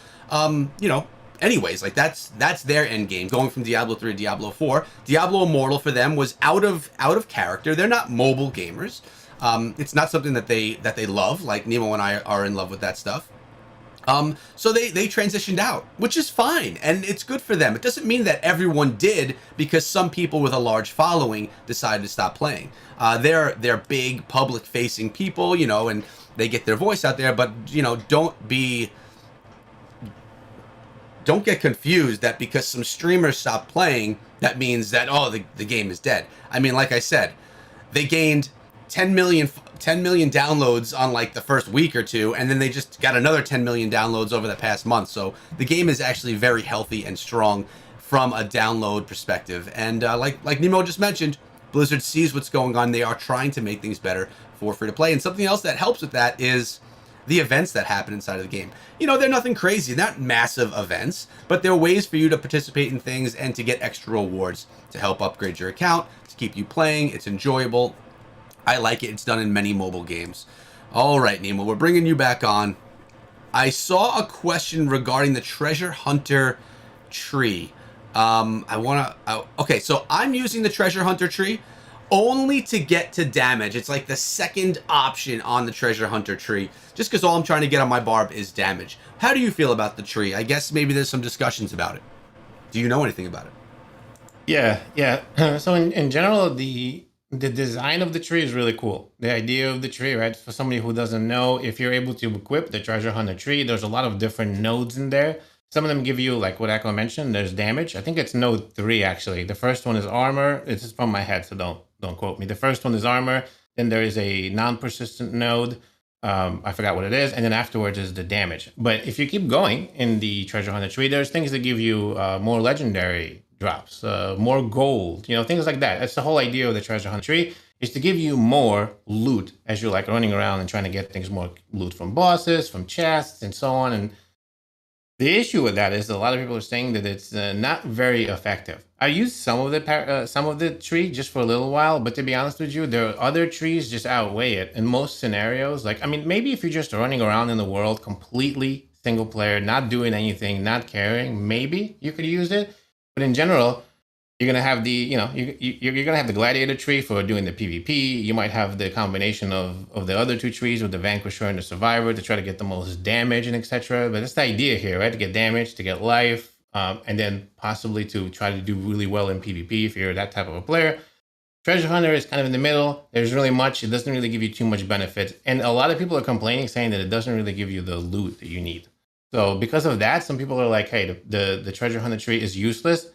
anyways, like that's their end game, going from Diablo 3 to Diablo 4. Diablo Immortal for them was out of character. They're not mobile gamers. It's not something that they love, like Nemo and I are in love with that stuff. So they transitioned out, which is fine, and it's good for them. It doesn't mean that everyone did, because some people with a large following decided to stop playing. They're big public-facing people, and they get their voice out there, but don't get confused that because some streamers stop playing, that means that the game is dead. I mean, like I said, they gained 10 million downloads on like the first week or two, and then they just got another 10 million downloads over the past month. So the game is actually very healthy and strong from a download perspective. And like Nemo just mentioned, Blizzard sees what's going on. They are trying to make things better for free to play. And something else that helps with that is the events that happen inside of the game. They're nothing crazy, they're not massive events, but they're ways for you to participate in things and to get extra rewards to help upgrade your account, to keep you playing. It's enjoyable. I like it. It's done in many mobile games. All right, Nemo, we're bringing you back on. I saw a question regarding the treasure hunter tree. Okay, so I'm using the treasure hunter tree only to get to damage. It's like the second option on the treasure hunter tree, just because all I'm trying to get on my barb is damage. How do you feel about the tree? I guess maybe there's some discussions about it. Do you know anything about it? Yeah. So in general, the design of the tree is really cool. The idea of the tree, right? For somebody who doesn't know, if you're able to equip the treasure hunter tree, there's a lot of different nodes in there. Some of them give you, like what Echo mentioned, there's damage. I think it's node 3, actually. The first one is armor. This is from my head, so don't quote me. The first one is armor. Then there is a non-persistent node. I forgot what it is. And then afterwards is the damage. But if you keep going in the treasure hunter tree, there's things that give you more legendary drops, more gold, things like that. That's the whole idea of the treasure hunt tree, is to give you more loot as you're like running around and trying to get things, more loot from bosses, from chests, and so on. And the issue with that is a lot of people are saying that it's not very effective. I used some of the tree just for a little while, but to be honest with you, there are other trees just outweigh it in most scenarios. Like, I mean, maybe if you're just running around in the world completely single player, not doing anything, not caring, maybe you could use it. But in general, you're gonna have you're gonna have the gladiator tree for doing the PvP. You might have the combination of the other two trees with the vanquisher and the survivor to try to get the most damage and etc. But that's the idea here, right? To get damage, to get life, and then possibly to try to do really well in PvP if you're that type of a player. Treasure Hunter is kind of in the middle. There's really much. It doesn't really give you too much benefit, and a lot of people are complaining, saying that it doesn't really give you the loot that you need. So because of that, some people are like, "Hey, the Treasure Hunter tree is useless."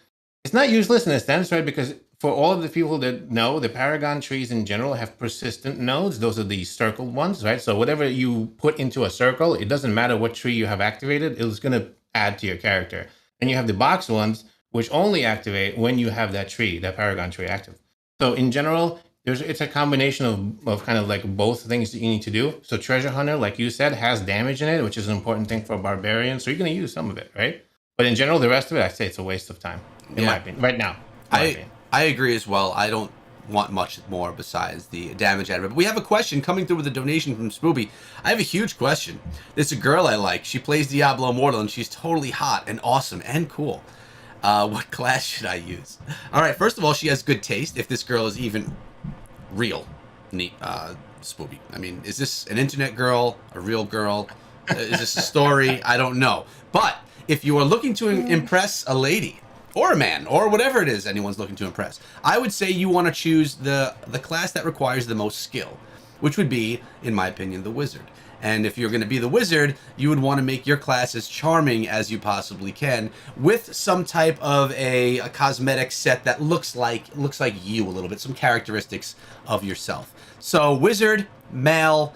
It's not useless in a sense, right? Because for all of the people that know, the Paragon trees in general have persistent nodes. Those are the circled ones, right? So whatever you put into a circle, it doesn't matter what tree you have activated, it's going to add to your character. And you have the box ones, which only activate when you have that tree, that Paragon tree active. So in general, it's a combination of kind of like both things that you need to do. So Treasure Hunter, like you said, has damage in it, which is an important thing for a barbarian. So you're going to use some of it, right? But in general, the rest of it, I'd say it's a waste of time, in my opinion, right now. I agree as well. I don't want much more besides the damage out of it. But we have a question coming through with a donation from Spooby. I have a huge question. There's a girl I like. She plays Diablo Immortal, and she's totally hot and awesome and cool. What class should I use? All right, first of all, she has good taste, if this girl is even real. Neat, Spooby. I mean, is this an internet girl, a real girl? Is this a story? I don't know. But if you are looking to impress a lady, or a man, or whatever it is anyone's looking to impress, I would say you want to choose the class that requires the most skill, which would be, in my opinion, the wizard. And if you're going to be the wizard, you would want to make your class as charming as you possibly can, with some type of a cosmetic set that looks like you a little bit, some characteristics of yourself. So wizard, male,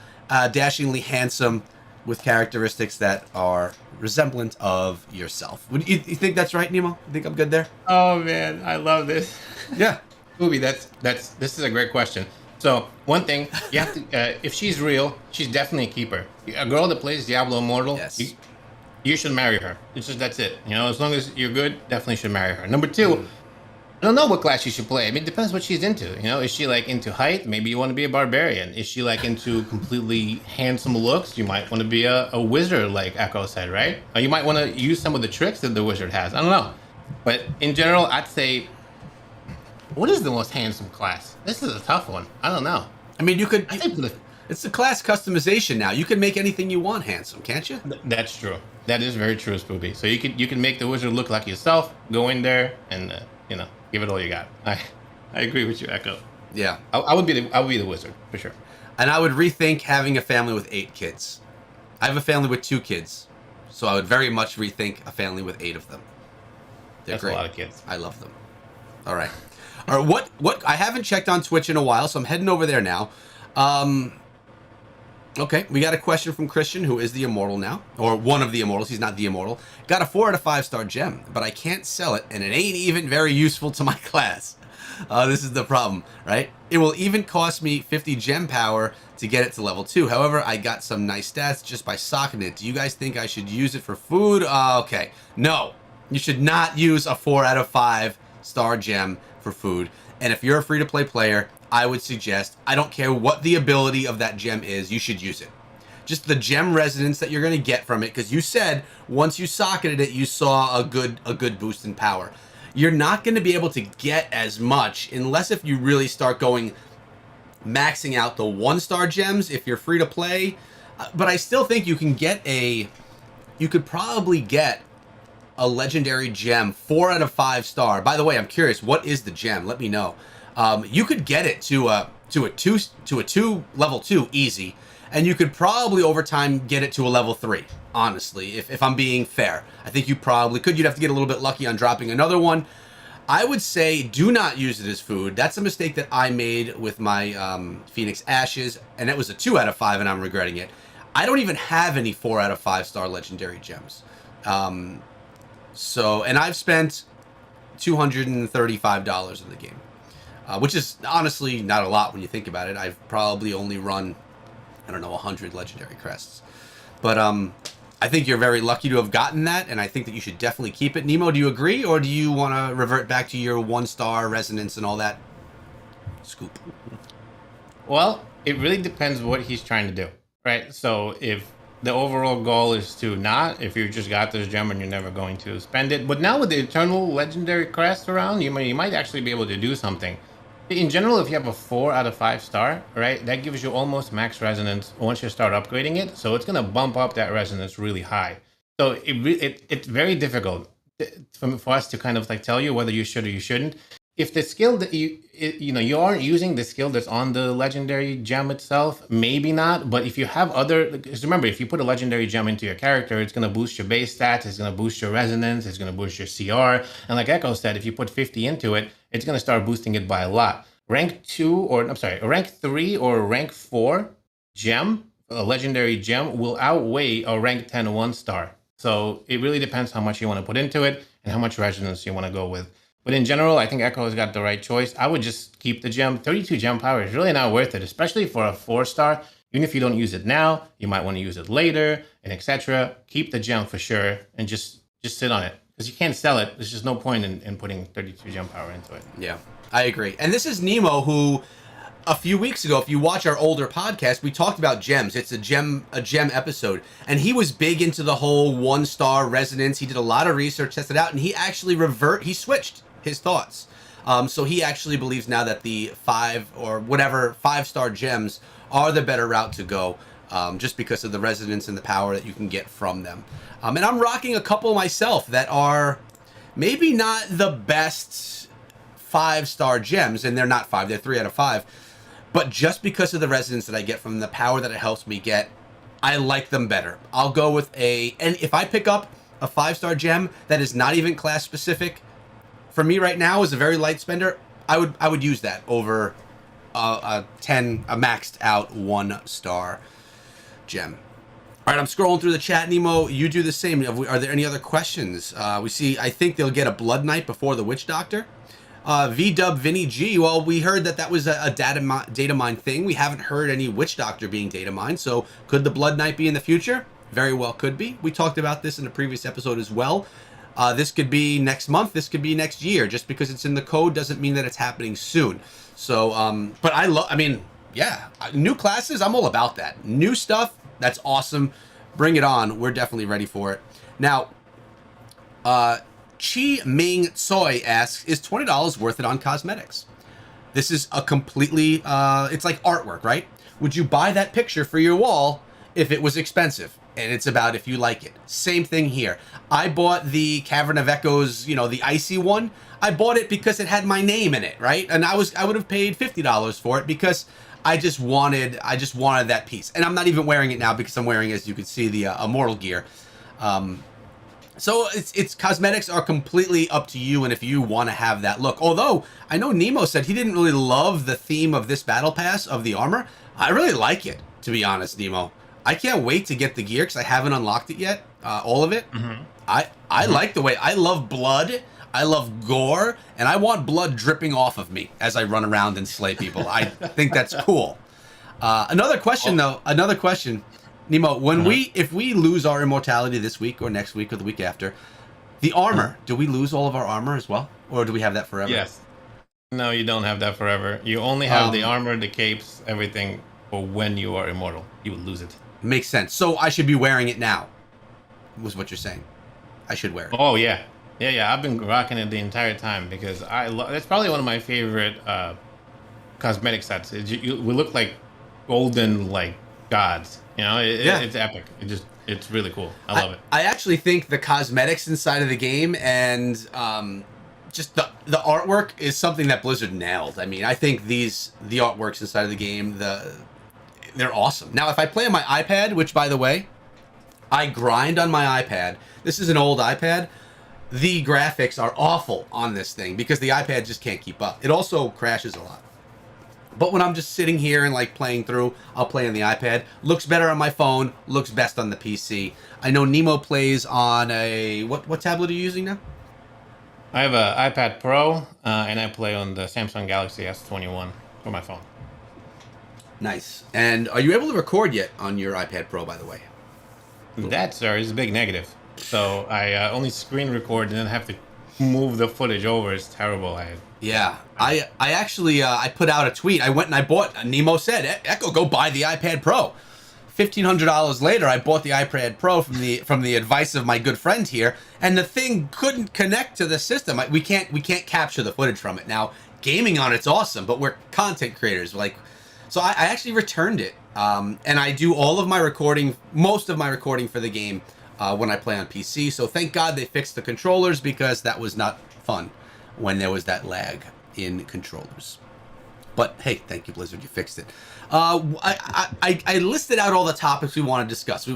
dashingly handsome, with characteristics that are resemblant of yourself. Would you think that's right, Nemo? You think I'm good there? Oh man, I love this. Yeah. Ubi, this is a great question. So one thing, you have to, if she's real, she's definitely a keeper. A girl that plays Diablo Immortal, Yes. you should marry her. It's just, that's it. As long as you're good, definitely should marry her. Number two, I don't know what class she should play. I mean, it depends what she's into. Is she like into height? Maybe you want to be a barbarian. Is she like into completely handsome looks? You might want to be a wizard, like Echo said, right? Or you might want to use some of the tricks that the wizard has. I don't know. But in general, I'd say, what is the most handsome class? This is a tough one. I don't know. I mean, it's the class customization now. You can make anything you want handsome, can't you? That's true. That is very true, Spoopy. So you can make the wizard look like yourself. Go in there and give it all you got. I agree with you, Echo. Yeah. I would be the wizard for sure. And I would rethink having a family with 8 kids. I have a family with 2 kids, so I would very much rethink a family with 8 of them. That's great. A lot of kids. I love them. All right. What I haven't checked on Twitch in a while, so I'm heading over there now. Okay, we got a question from Christian, who is the Immortal now, or one of the Immortals. He's not the Immortal. Got a 4 out of 5 star gem, but I can't sell it, and it ain't even very useful to my class. This is the problem, right? It will even cost me 50 gem power to get it to level 2. However, I got some nice stats just by socking it. Do you guys think I should use it for food? Okay. No, you should not use a 4 out of 5 star gem for food. And if you're a free-to-play player, I would suggest, I don't care what the ability of that gem is, you should use it. Just the gem resonance that you're going to get from it, because you said once you socketed it, you saw a good boost in power. You're not going to be able to get as much unless if you really start going maxing out the 1-star gems if you're free to play. But I still think you could probably get a legendary gem 4 out of 5 star. By the way, I'm curious, what is the gem? Let me know. You could get it to a 2 level 2 easy, and you could probably over time get it to a level 3. Honestly, if I'm being fair, I think you probably could. You'd have to get a little bit lucky on dropping another one. I would say do not use it as food. That's a mistake that I made with my Phoenix Ashes, and it was a 2 out of 5, and I'm regretting it. I don't even have any 4 out of 5 star legendary gems. And I've spent $235 in the game, which is honestly not a lot when you think about it. I've probably only run, I don't know, 100 legendary crests. But I think you're very lucky to have gotten that, and I think that you should definitely keep it. Nemo, do you agree, or do you want to revert back to your 1-star resonance and all that scoop? Well, it really depends what he's trying to do, right? So if the overall goal is to not, if you just got this gem and you're never going to spend it, but now with the eternal legendary crest around, you might actually be able to do something. In general, if you have a 4 out of 5 star, right, that gives you almost max resonance once you start upgrading it. So it's going to bump up that resonance really high. So it's very difficult for us to kind of like tell you whether you should or you shouldn't. If the skill that you aren't using the skill that's on the legendary gem itself, maybe not. But if you have other, because remember, if you put a legendary gem into your character, it's going to boost your base stats, it's going to boost your resonance, it's going to boost your CR. And like Echo said, if you put 50 into it, it's going to start boosting it by a lot. A rank 3 or a rank 4 gem, a legendary gem, will outweigh a rank 10 1-star. So it really depends how much you want to put into it and how much resonance you want to go with. But in general, I think Echo has got the right choice. I would just keep the gem. 32 gem power is really not worth it, especially for a 4-star. Even if you don't use it now, you might want to use it later, and etc. Keep the gem for sure, and just sit on it. Because you can't sell it. There's just no point in putting 32 gem power into it. Yeah, I agree. And this is Nemo, who a few weeks ago, if you watch our older podcast, we talked about gems. It's a gem episode, and he was big into the whole 1-star resonance. He did a lot of research, tested it out, and he actually switched his thoughts. So he actually believes now that the 5-star gems are the better route to go, just because of the resonance and the power that you can get from them. And I'm rocking a couple myself that are maybe not the best 5-star gems, and they're not 5, they're 3 out of 5. But just because of the resonance that I get from the power that it helps me get, I like them better. I'll go with and if I pick up a 5-star gem that is not even class specific, for me right now as a very light spender, I would use that over a maxed out 1-star gem. All right, I'm scrolling through the chat. Nemo, you do the same. Are there any other questions? We see, I think they'll get a Blood Knight before the Witch Doctor. VW Vinny G, well, we heard that was a data mine thing. We haven't heard any Witch Doctor being data mined, so could the Blood Knight be in the future? Very well could be. We talked about this in a previous episode as well. This could be next month, this could be next year. Just because it's in the code doesn't mean that it's happening soon. So, but yeah, new classes, I'm all about that. New stuff, that's awesome. Bring it on. We're definitely ready for it. Now, Chi Ming Tsoi asks, is $20 worth it on cosmetics? This is a completely, it's like artwork, right? Would you buy that picture for your wall if it was expensive? And it's about if you like it. Same thing here. I bought the Cavern of Echoes, the icy one. I bought it because it had my name in it, right? And I would have paid $50 for it because I just wanted that piece. And I'm not even wearing it now because I'm wearing, as you can see, the Immortal gear. So it's cosmetics are completely up to you and if you want to have that look. Although I know Nemo said he didn't really love the theme of this battle pass of the armor. I really like it, to be honest, Nemo. I can't wait to get the gear because I haven't unlocked it yet, all of it. Mm-hmm. I like the way, I love blood, I love gore, and I want blood dripping off of me as I run around and slay people. I think that's cool. Another question, Nemo, if we lose our immortality this week or next week or the week after, the armor, do we lose all of our armor as well? Or do we have that forever? Yes. No, you don't have that forever. You only have the armor, the capes, everything for when you are immortal. You will lose it. Makes sense. So I should be wearing it now, was what you're saying. I should wear it. Oh, yeah. Yeah. I've been rocking it the entire time because it's probably one of my favorite cosmetic sets. We look like golden, like gods. It's epic. It's really cool. I love it. I actually think the cosmetics inside of the game and just the artwork is something that Blizzard nailed. I mean, I think the artworks inside of the game, they're awesome. Now, if I play on my iPad, which, by the way, I grind on my iPad. This is an old iPad. The graphics are awful on this thing because the iPad just can't keep up. It also crashes a lot. But when I'm just sitting here and like playing through, I'll play on the iPad. Looks better on my phone. Looks best on the PC. I know Nemo plays on a... What tablet are you using now? I have an iPad Pro, and I play on the Samsung Galaxy S21 for my phone. Nice. And are you able to record yet on your iPad Pro, by the way? That, sir, is a big negative. So I only screen record and then have to move the footage over. It's terrible. Yeah, I actually I put out a tweet. I went and I bought. Nemo said, "Echo, go buy the iPad Pro." $1,500 later, I bought the iPad Pro from the advice of my good friend here, and the thing couldn't connect to the system. We can't capture the footage from it now. Gaming on it's awesome, but we're content creators. Like, so I actually returned it, and I do all of my recording, most of my recording for the game when I play on PC. So thank God they fixed the controllers because that was not fun when there was that lag in controllers. But hey, thank you, Blizzard, you fixed it. I listed out all the topics we want to discuss.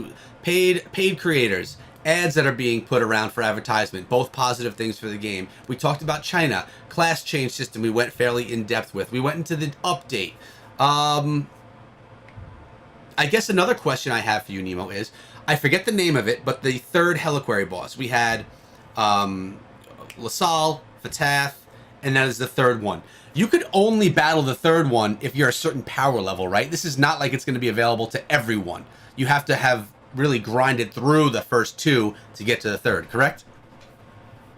Paid creators, ads that are being put around for advertisement, both positive things for the game. We talked about China, class change system we went fairly in depth with. We went into the update. I guess another question I have for you, Nemo, is, I forget the name of it, but the third Heli-query boss. We had LaSalle, Fatath, and that is the third one. You could only battle the third one if you're a certain power level, right? This is not like it's going to be available to everyone. You have to have really grinded through the first two to get to the third, correct?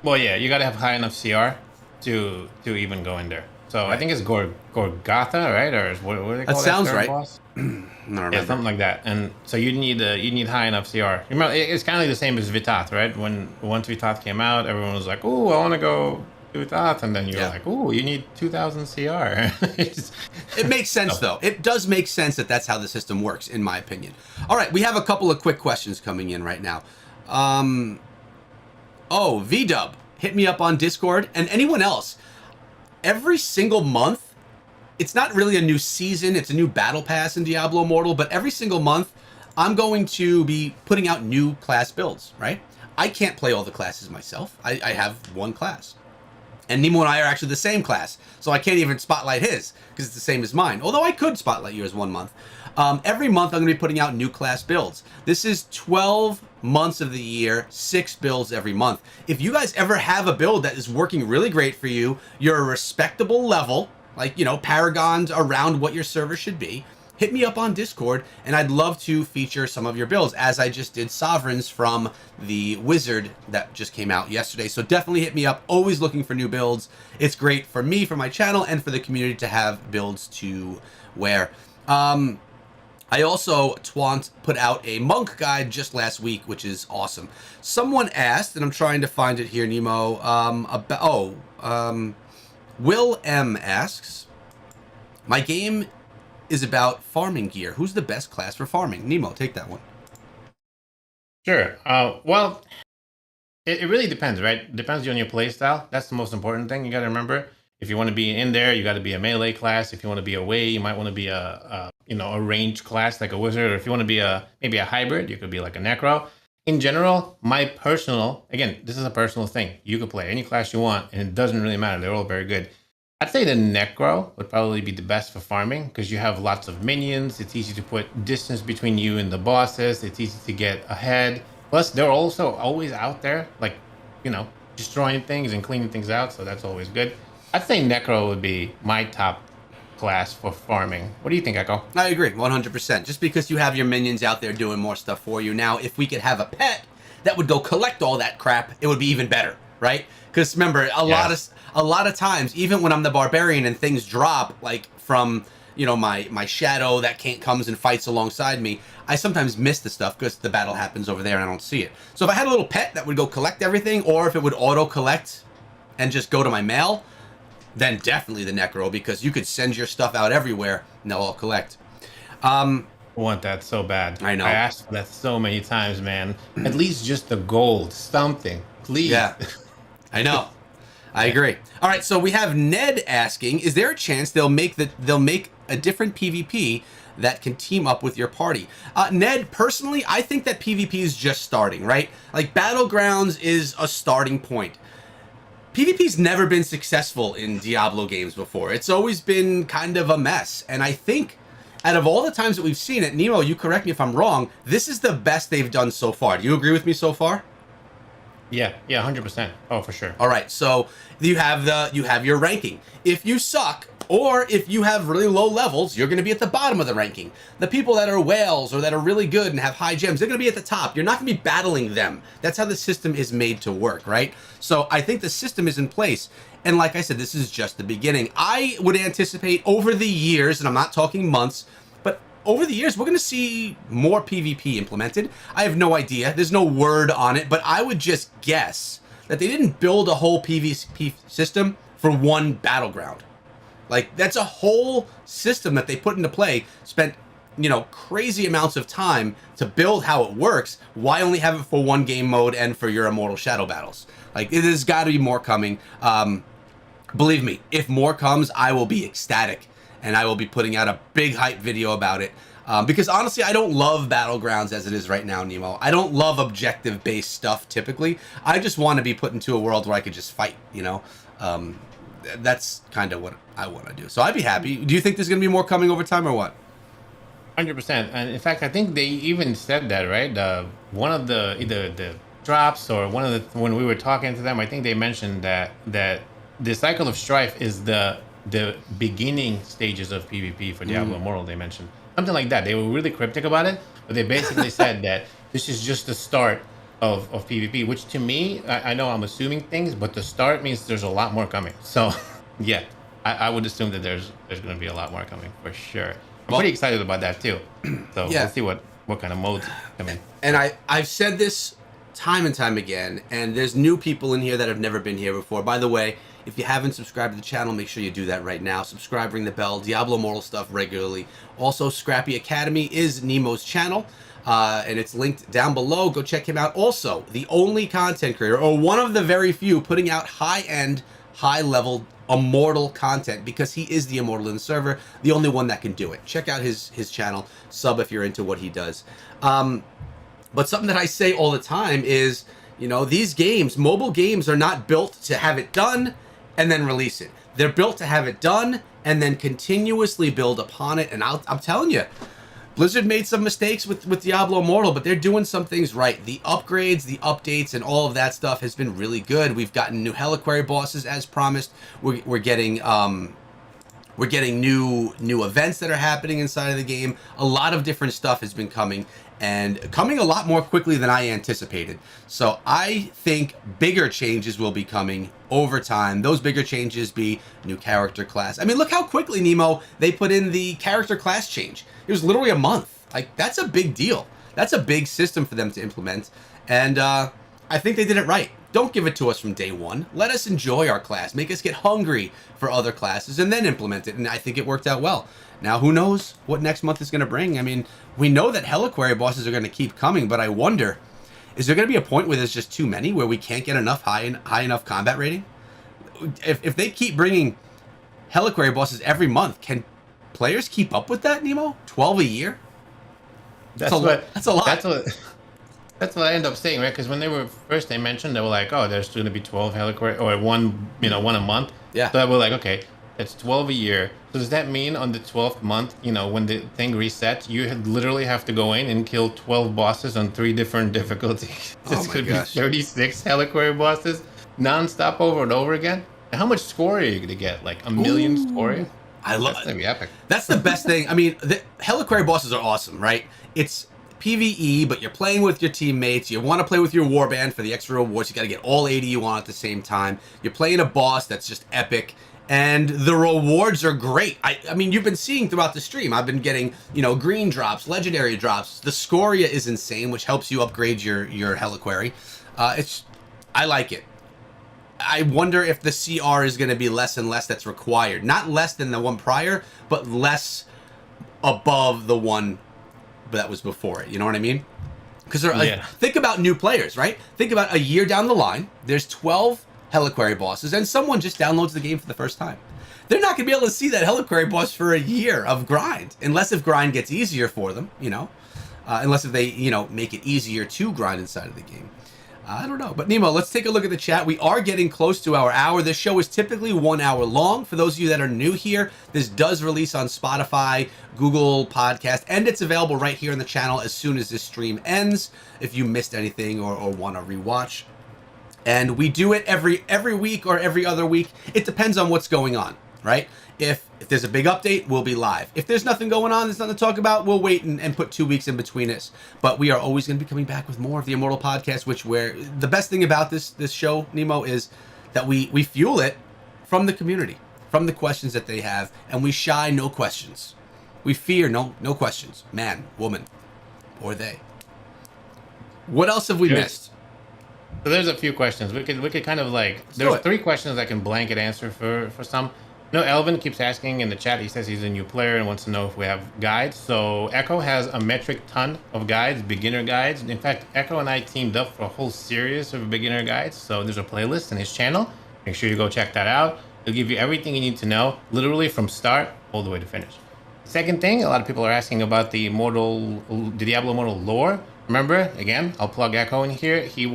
Well, yeah, you got to have high enough CR to even go in there. So right. I think it's Gorgatha, right? Or what do they call that? Sounds right. Boss? Yeah, something like that. And so you need high enough CR. Remember, it's kind of like the same as Vitath, right? Once Vitath came out, everyone was like, "Oh, I want to go Vitath," and then you're like, "Oh, you need 2,000 CR." It makes sense, though. It does make sense that that's how the system works, in my opinion. All right, we have a couple of quick questions coming in right now. VDub, hit me up on Discord, and anyone else. Every single month, it's not really a new season, it's a new battle pass in Diablo Immortal, but every single month, I'm going to be putting out new class builds, right? I can't play all the classes myself. I have one class. And Nemo and I are actually the same class, so I can't even spotlight his, because it's the same as mine. Although I could spotlight yours one month. Every month, I'm going to be putting out new class builds. This is 12 months of the year, 6 builds every month. If you guys ever have a build that is working really great for you, you're a respectable level, like, you know, paragons around what your server should be, hit me up on Discord, and I'd love to feature some of your builds, as I just did Sovereigns from the Wizard that just came out yesterday. So definitely hit me up. Always looking for new builds. It's great for me, for my channel, and for the community to have builds to wear. I also put out a monk guide just last week, which is awesome. Someone asked, and I'm trying to find it here, Nemo, Will M asks, my game is about farming gear. Who's the best class for farming? Nemo, take that one. Sure. Well, it really depends, right? Depends on your play style. That's the most important thing you got to remember. If you want to be in there, you got to be a melee class. If you want to be away, you might want to be a ranged class like a wizard. Or if you want to be maybe a hybrid, you could be like a necro. In general, again, this is a personal thing. You could play any class you want, and it doesn't really matter. They're all very good. I'd say the necro would probably be the best for farming because you have lots of minions. It's easy to put distance between you and the bosses. It's easy to get ahead. Plus, they're also always out there, like, destroying things and cleaning things out. So that's always good. I'd say necro would be my top class for farming. What do you think, Echo? I agree, 100%. Just because you have your minions out there doing more stuff for you. Now, if we could have a pet that would go collect all that crap, it would be even better, right? Because remember, a lot of times, even when I'm the barbarian and things drop, like from my shadow that comes and fights alongside me, I sometimes miss the stuff because the battle happens over there and I don't see it. So if I had a little pet that would go collect everything, or if it would auto collect and just go to my mail, then definitely the necro, because you could send your stuff out everywhere and they'll all collect. I want that so bad. I know. I asked for that so many times, man. At least just the gold, something, please. Yeah, I know. I agree. All right, so we have Ned asking, is there a chance they'll make a different PvP that can team up with your party? Ned, personally, I think that PvP is just starting, right? Like, Battlegrounds is a starting point. PvP's never been successful in Diablo games before. It's always been kind of a mess. And I think out of all the times that we've seen it, Nemo, you correct me if I'm wrong, this is the best they've done so far. Do you agree with me so far? Yeah, 100%. Oh, for sure. All right, so you have your ranking. If you suck, or if you have really low levels, you're going to be at the bottom of the ranking. The people that are whales or that are really good and have high gems, they're going to be at the top. You're not going to be battling them. That's how the system is made to work, right? So I think the system is in place. And like I said, this is just the beginning. I would anticipate over the years, and I'm not talking months, but over the years, we're going to see more PvP implemented. I have no idea. There's no word on it, but I would just guess that they didn't build a whole PvP system for one battleground. Like, that's a whole system that they put into play, spent, crazy amounts of time to build how it works. Why only have it for one game mode and for your Immortal Shadow battles? Like, it has got to be more coming. Believe me, if more comes, I will be ecstatic, and I will be putting out a big hype video about it. Because honestly, I don't love Battlegrounds as it is right now, Nemo. I don't love objective-based stuff typically. I just want to be put into a world where I could just fight, That's kind of what I want to do. So I'd be happy. Do you think there's going to be more coming over time or what? 100%. And in fact, I think they even said that, right? One of the either the drops or one of the when we were talking to them, I think they mentioned that the cycle of strife is the beginning stages of PvP for Diablo Immortal. They mentioned something like that. They were really cryptic about it, but they basically said that this is just the start of PvP, which to me, I know I'm assuming things, but the start means there's a lot more coming. So yeah, I would assume that there's going to be a lot more coming for sure. I'm pretty excited about that too. So Yeah. let's see what kind of modes come in. And I've said this time and time again, and there's new people in here that have never been here before. By the way, if you haven't subscribed to the channel, make sure you do that right now. Subscribe, ring the bell, Diablo Immortal stuff regularly. Also, Scrappy Academy is Nemo's channel, and it's linked down below. Go check him out. Also, the only content creator, or one of the very few, putting out high-end, high-level Immortal content, because he is the Immortal in the server, the only one that can do it. Check out his channel, sub if you're into what he does. But something that I say all the time is, these games, mobile games, are not built to have it done and then release it. They're built to have it done and then continuously build upon it. And I'm telling you, Blizzard made some mistakes with Diablo Immortal, but they're doing some things right. The upgrades, the updates, and all of that stuff has been really good. We've gotten new Heli-query bosses as promised. We're getting new events that are happening inside of the game. A lot of different stuff has been coming, and coming a lot more quickly than I anticipated. So I think bigger changes will be coming over time. Those bigger changes be new character class. I mean, look how quickly, Nemo, they put in the character class change. It was literally a month. Like, that's a big deal. That's a big system for them to implement. And I think they did it right. Don't give it to us from day one. Let us enjoy our class. Make us get hungry for other classes and then implement it. And I think it worked out well. Now, who knows what next month is going to bring? I mean, we know that Heli-query bosses are going to keep coming, but I wonder, is there going to be a point where there's just too many, where we can't get enough high enough combat rating? If they keep bringing Heli-query bosses every month, can players keep up with that, Nemo? 12 a year? That's a lot. That's what I end up saying, right? Because when they mentioned, they were like, oh, there's going to be 12 Heli-query, or one a month. Yeah. So I was like, okay, that's 12 a year. So does that mean on the 12th month, when the thing resets, you literally have to go in and kill 12 bosses on 3 different difficulties? This could be 36 Heli-query bosses nonstop over and over again. And how much score are you going to get? Like a million score? I love That's going to be epic. That's the best thing. I mean, the Heli-query bosses are awesome, right? It's PvE, but you're playing with your teammates. You want to play with your warband for the extra rewards. You got to get all 80 you want at the same time. You're playing a boss that's just epic, and the rewards are great. I mean, you've been seeing throughout the stream, I've been getting, green drops, legendary drops. The scoria is insane, which helps you upgrade your Heli-query. I like it. I wonder if the CR is going to be less and less that's required. Not less than the one prior, but less above the one that was before it. You know what I mean? Because think about new players, right? Think about a year down the line, there's 12 Heli-query bosses, and someone just downloads the game for the first time. They're not going to be able to see that Heli-query boss for a year of grind, unless if grind gets easier for them, unless if they, make it easier to grind inside of the game. I don't know. But Nemo, let's take a look at the chat. We are getting close to our hour. This show is typically 1 hour long. For those of you that are new here, this does release on Spotify, Google Podcast, and it's available right here on the channel as soon as this stream ends, if you missed anything or want to rewatch. And we do it every week or every other week. It depends on what's going on, right? If there's a big update, we'll be live. If there's nothing going on, there's nothing to talk about, we'll wait and put 2 weeks in between us. But we are always going to be coming back with more of the Immortal Podcast, which the best thing about this show, Nemo, is that we fuel it from the community, from the questions that they have, and we shy no questions. We fear no questions. Man, woman, or they. What else have we missed? So there's a few questions. We could kind of like, there's 3 questions I can blanket answer for some. No, Elvin keeps asking in the chat. He says he's a new player and wants to know if we have guides. So Echo has a metric ton of guides, beginner guides. In fact, Echo and I teamed up for a whole series of beginner guides. So there's a playlist in his channel. Make sure you go check that out. It'll give you everything you need to know, literally from start all the way to finish. Second thing, a lot of people are asking about the Diablo Immortal lore. Remember, again, I'll plug Echo in here. He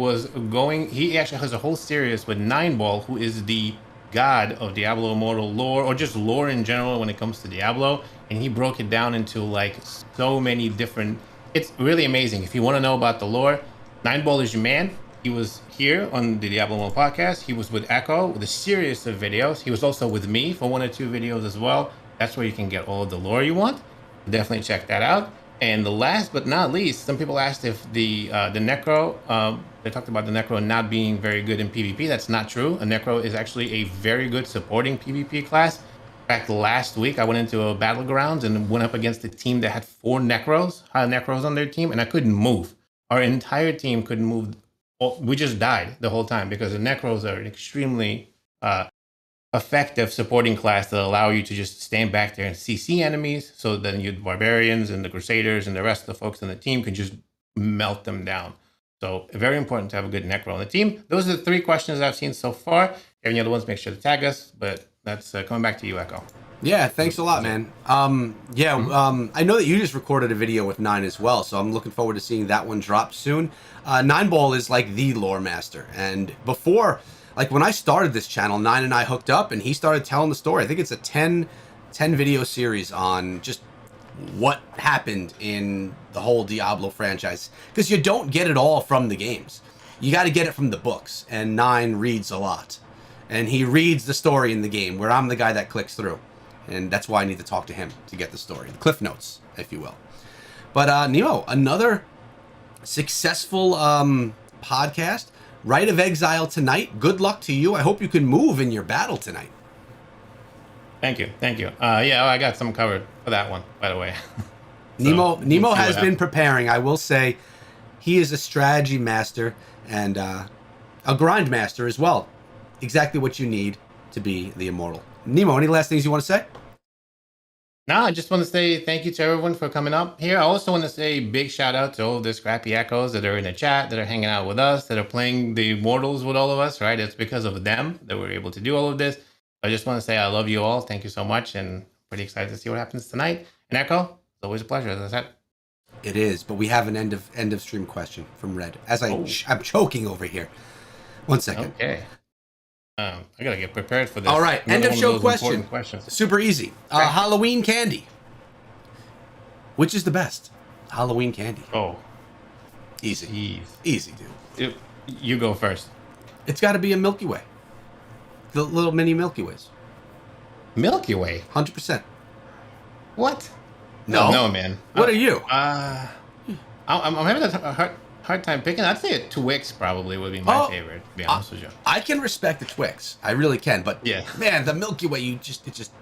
actually has a whole series with 9ball, who is the god of Diablo Immortal lore, or just lore in general when it comes to Diablo. And he broke it down into like so many different, it's really amazing. If you want to know about the lore, 9ball is your man. He was here on the Diablo Immortal podcast. He was with Echo with a series of videos. He was also with me for 1 or 2 videos as well. That's where you can get all of the lore you want. Definitely check that out. And the last but not least, some people asked if the Necro, they talked about the Necro not being very good in PvP. That's not true. A Necro is actually a very good supporting PvP class. In fact, last week I went into a Battlegrounds and went up against a team that had 4 Necros on their team, and I couldn't move. Our entire team couldn't move. We just died the whole time because the Necros are an extremely effective supporting class that allow you to just stand back there and CC enemies, so then you barbarians and the crusaders and the rest of the folks on the team can just melt them down. So very important to have a good Necro on the team. Those are the 3 questions I've seen so far. If you have any other ones, make sure to tag us. But that's coming back to you, Echo. Yeah, thanks a lot, man. I know that you just recorded a video with 9 as well, so I'm looking forward to seeing that one drop soon. 9ball is like the lore master, and before, like when I started this channel, 9 and I hooked up, and he started telling the story. I think it's a 10 video series on just what happened in the whole Diablo franchise, because you don't get it all from the games. You got to get it from the books, and 9 reads a lot, and he reads the story in the game, where I'm the guy that clicks through. And that's why I need to talk to him to get the story, the cliff notes, if you will. But Nemo, another successful podcast. Rite of Exile tonight. Good luck to you. I hope you can move in your battle tonight. Thank you. I got some covered for that one, by the way. Nemo has been preparing. I will say he is a strategy master and a grind master as well. Exactly what you need to be the Immortal. Nemo, any last things you want to say? No, I just want to say thank you to everyone for coming up here. I also want to say big shout out to all the scrappy echoes that are in the chat, that are hanging out with us, that are playing the Immortals with all of us, right? It's because of them that we're able to do all of this. I just want to say I love you all. Thank you so much, and pretty excited to see what happens tonight. And Echo, it's always a pleasure, as I said. It is, but we have an end of stream question from Red. I'm choking over here. 1 second. Okay. I gotta get prepared for this. All right, end of show question. Super easy. Okay. Halloween candy. Which is the best? Halloween candy. Oh, easy, dude. You go first. It's got to be a Milky Way. The little mini Milky Ways. Milky Way. 100%. What? No, man. What are you? I'm having a hard time picking. I'd say a Twix probably would be my favorite, to be honest with you. I can respect the Twix. I really can. But yeah, man, the Milky Way, it's just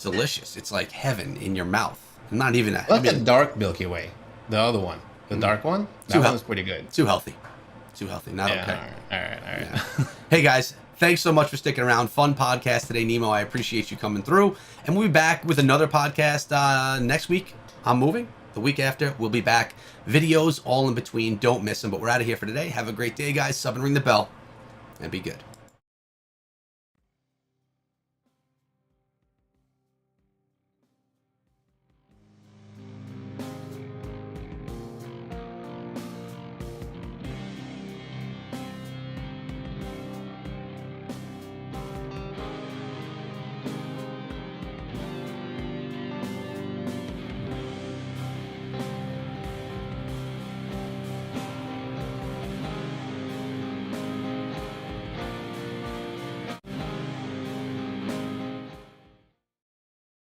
delicious. It's like heaven in your mouth. Not even a... What's the dark Milky Way? The other one. The dark one? That one's pretty good. Too healthy. Not okay. All right. Yeah. Hey, guys. Thanks so much for sticking around. Fun podcast today, Nemo. I appreciate you coming through. And we'll be back with another podcast next week. I'm moving. The week after, we'll be back. Videos all in between. Don't miss them. But we're out of here for today. Have a great day, guys. Sub and ring the bell. And be good.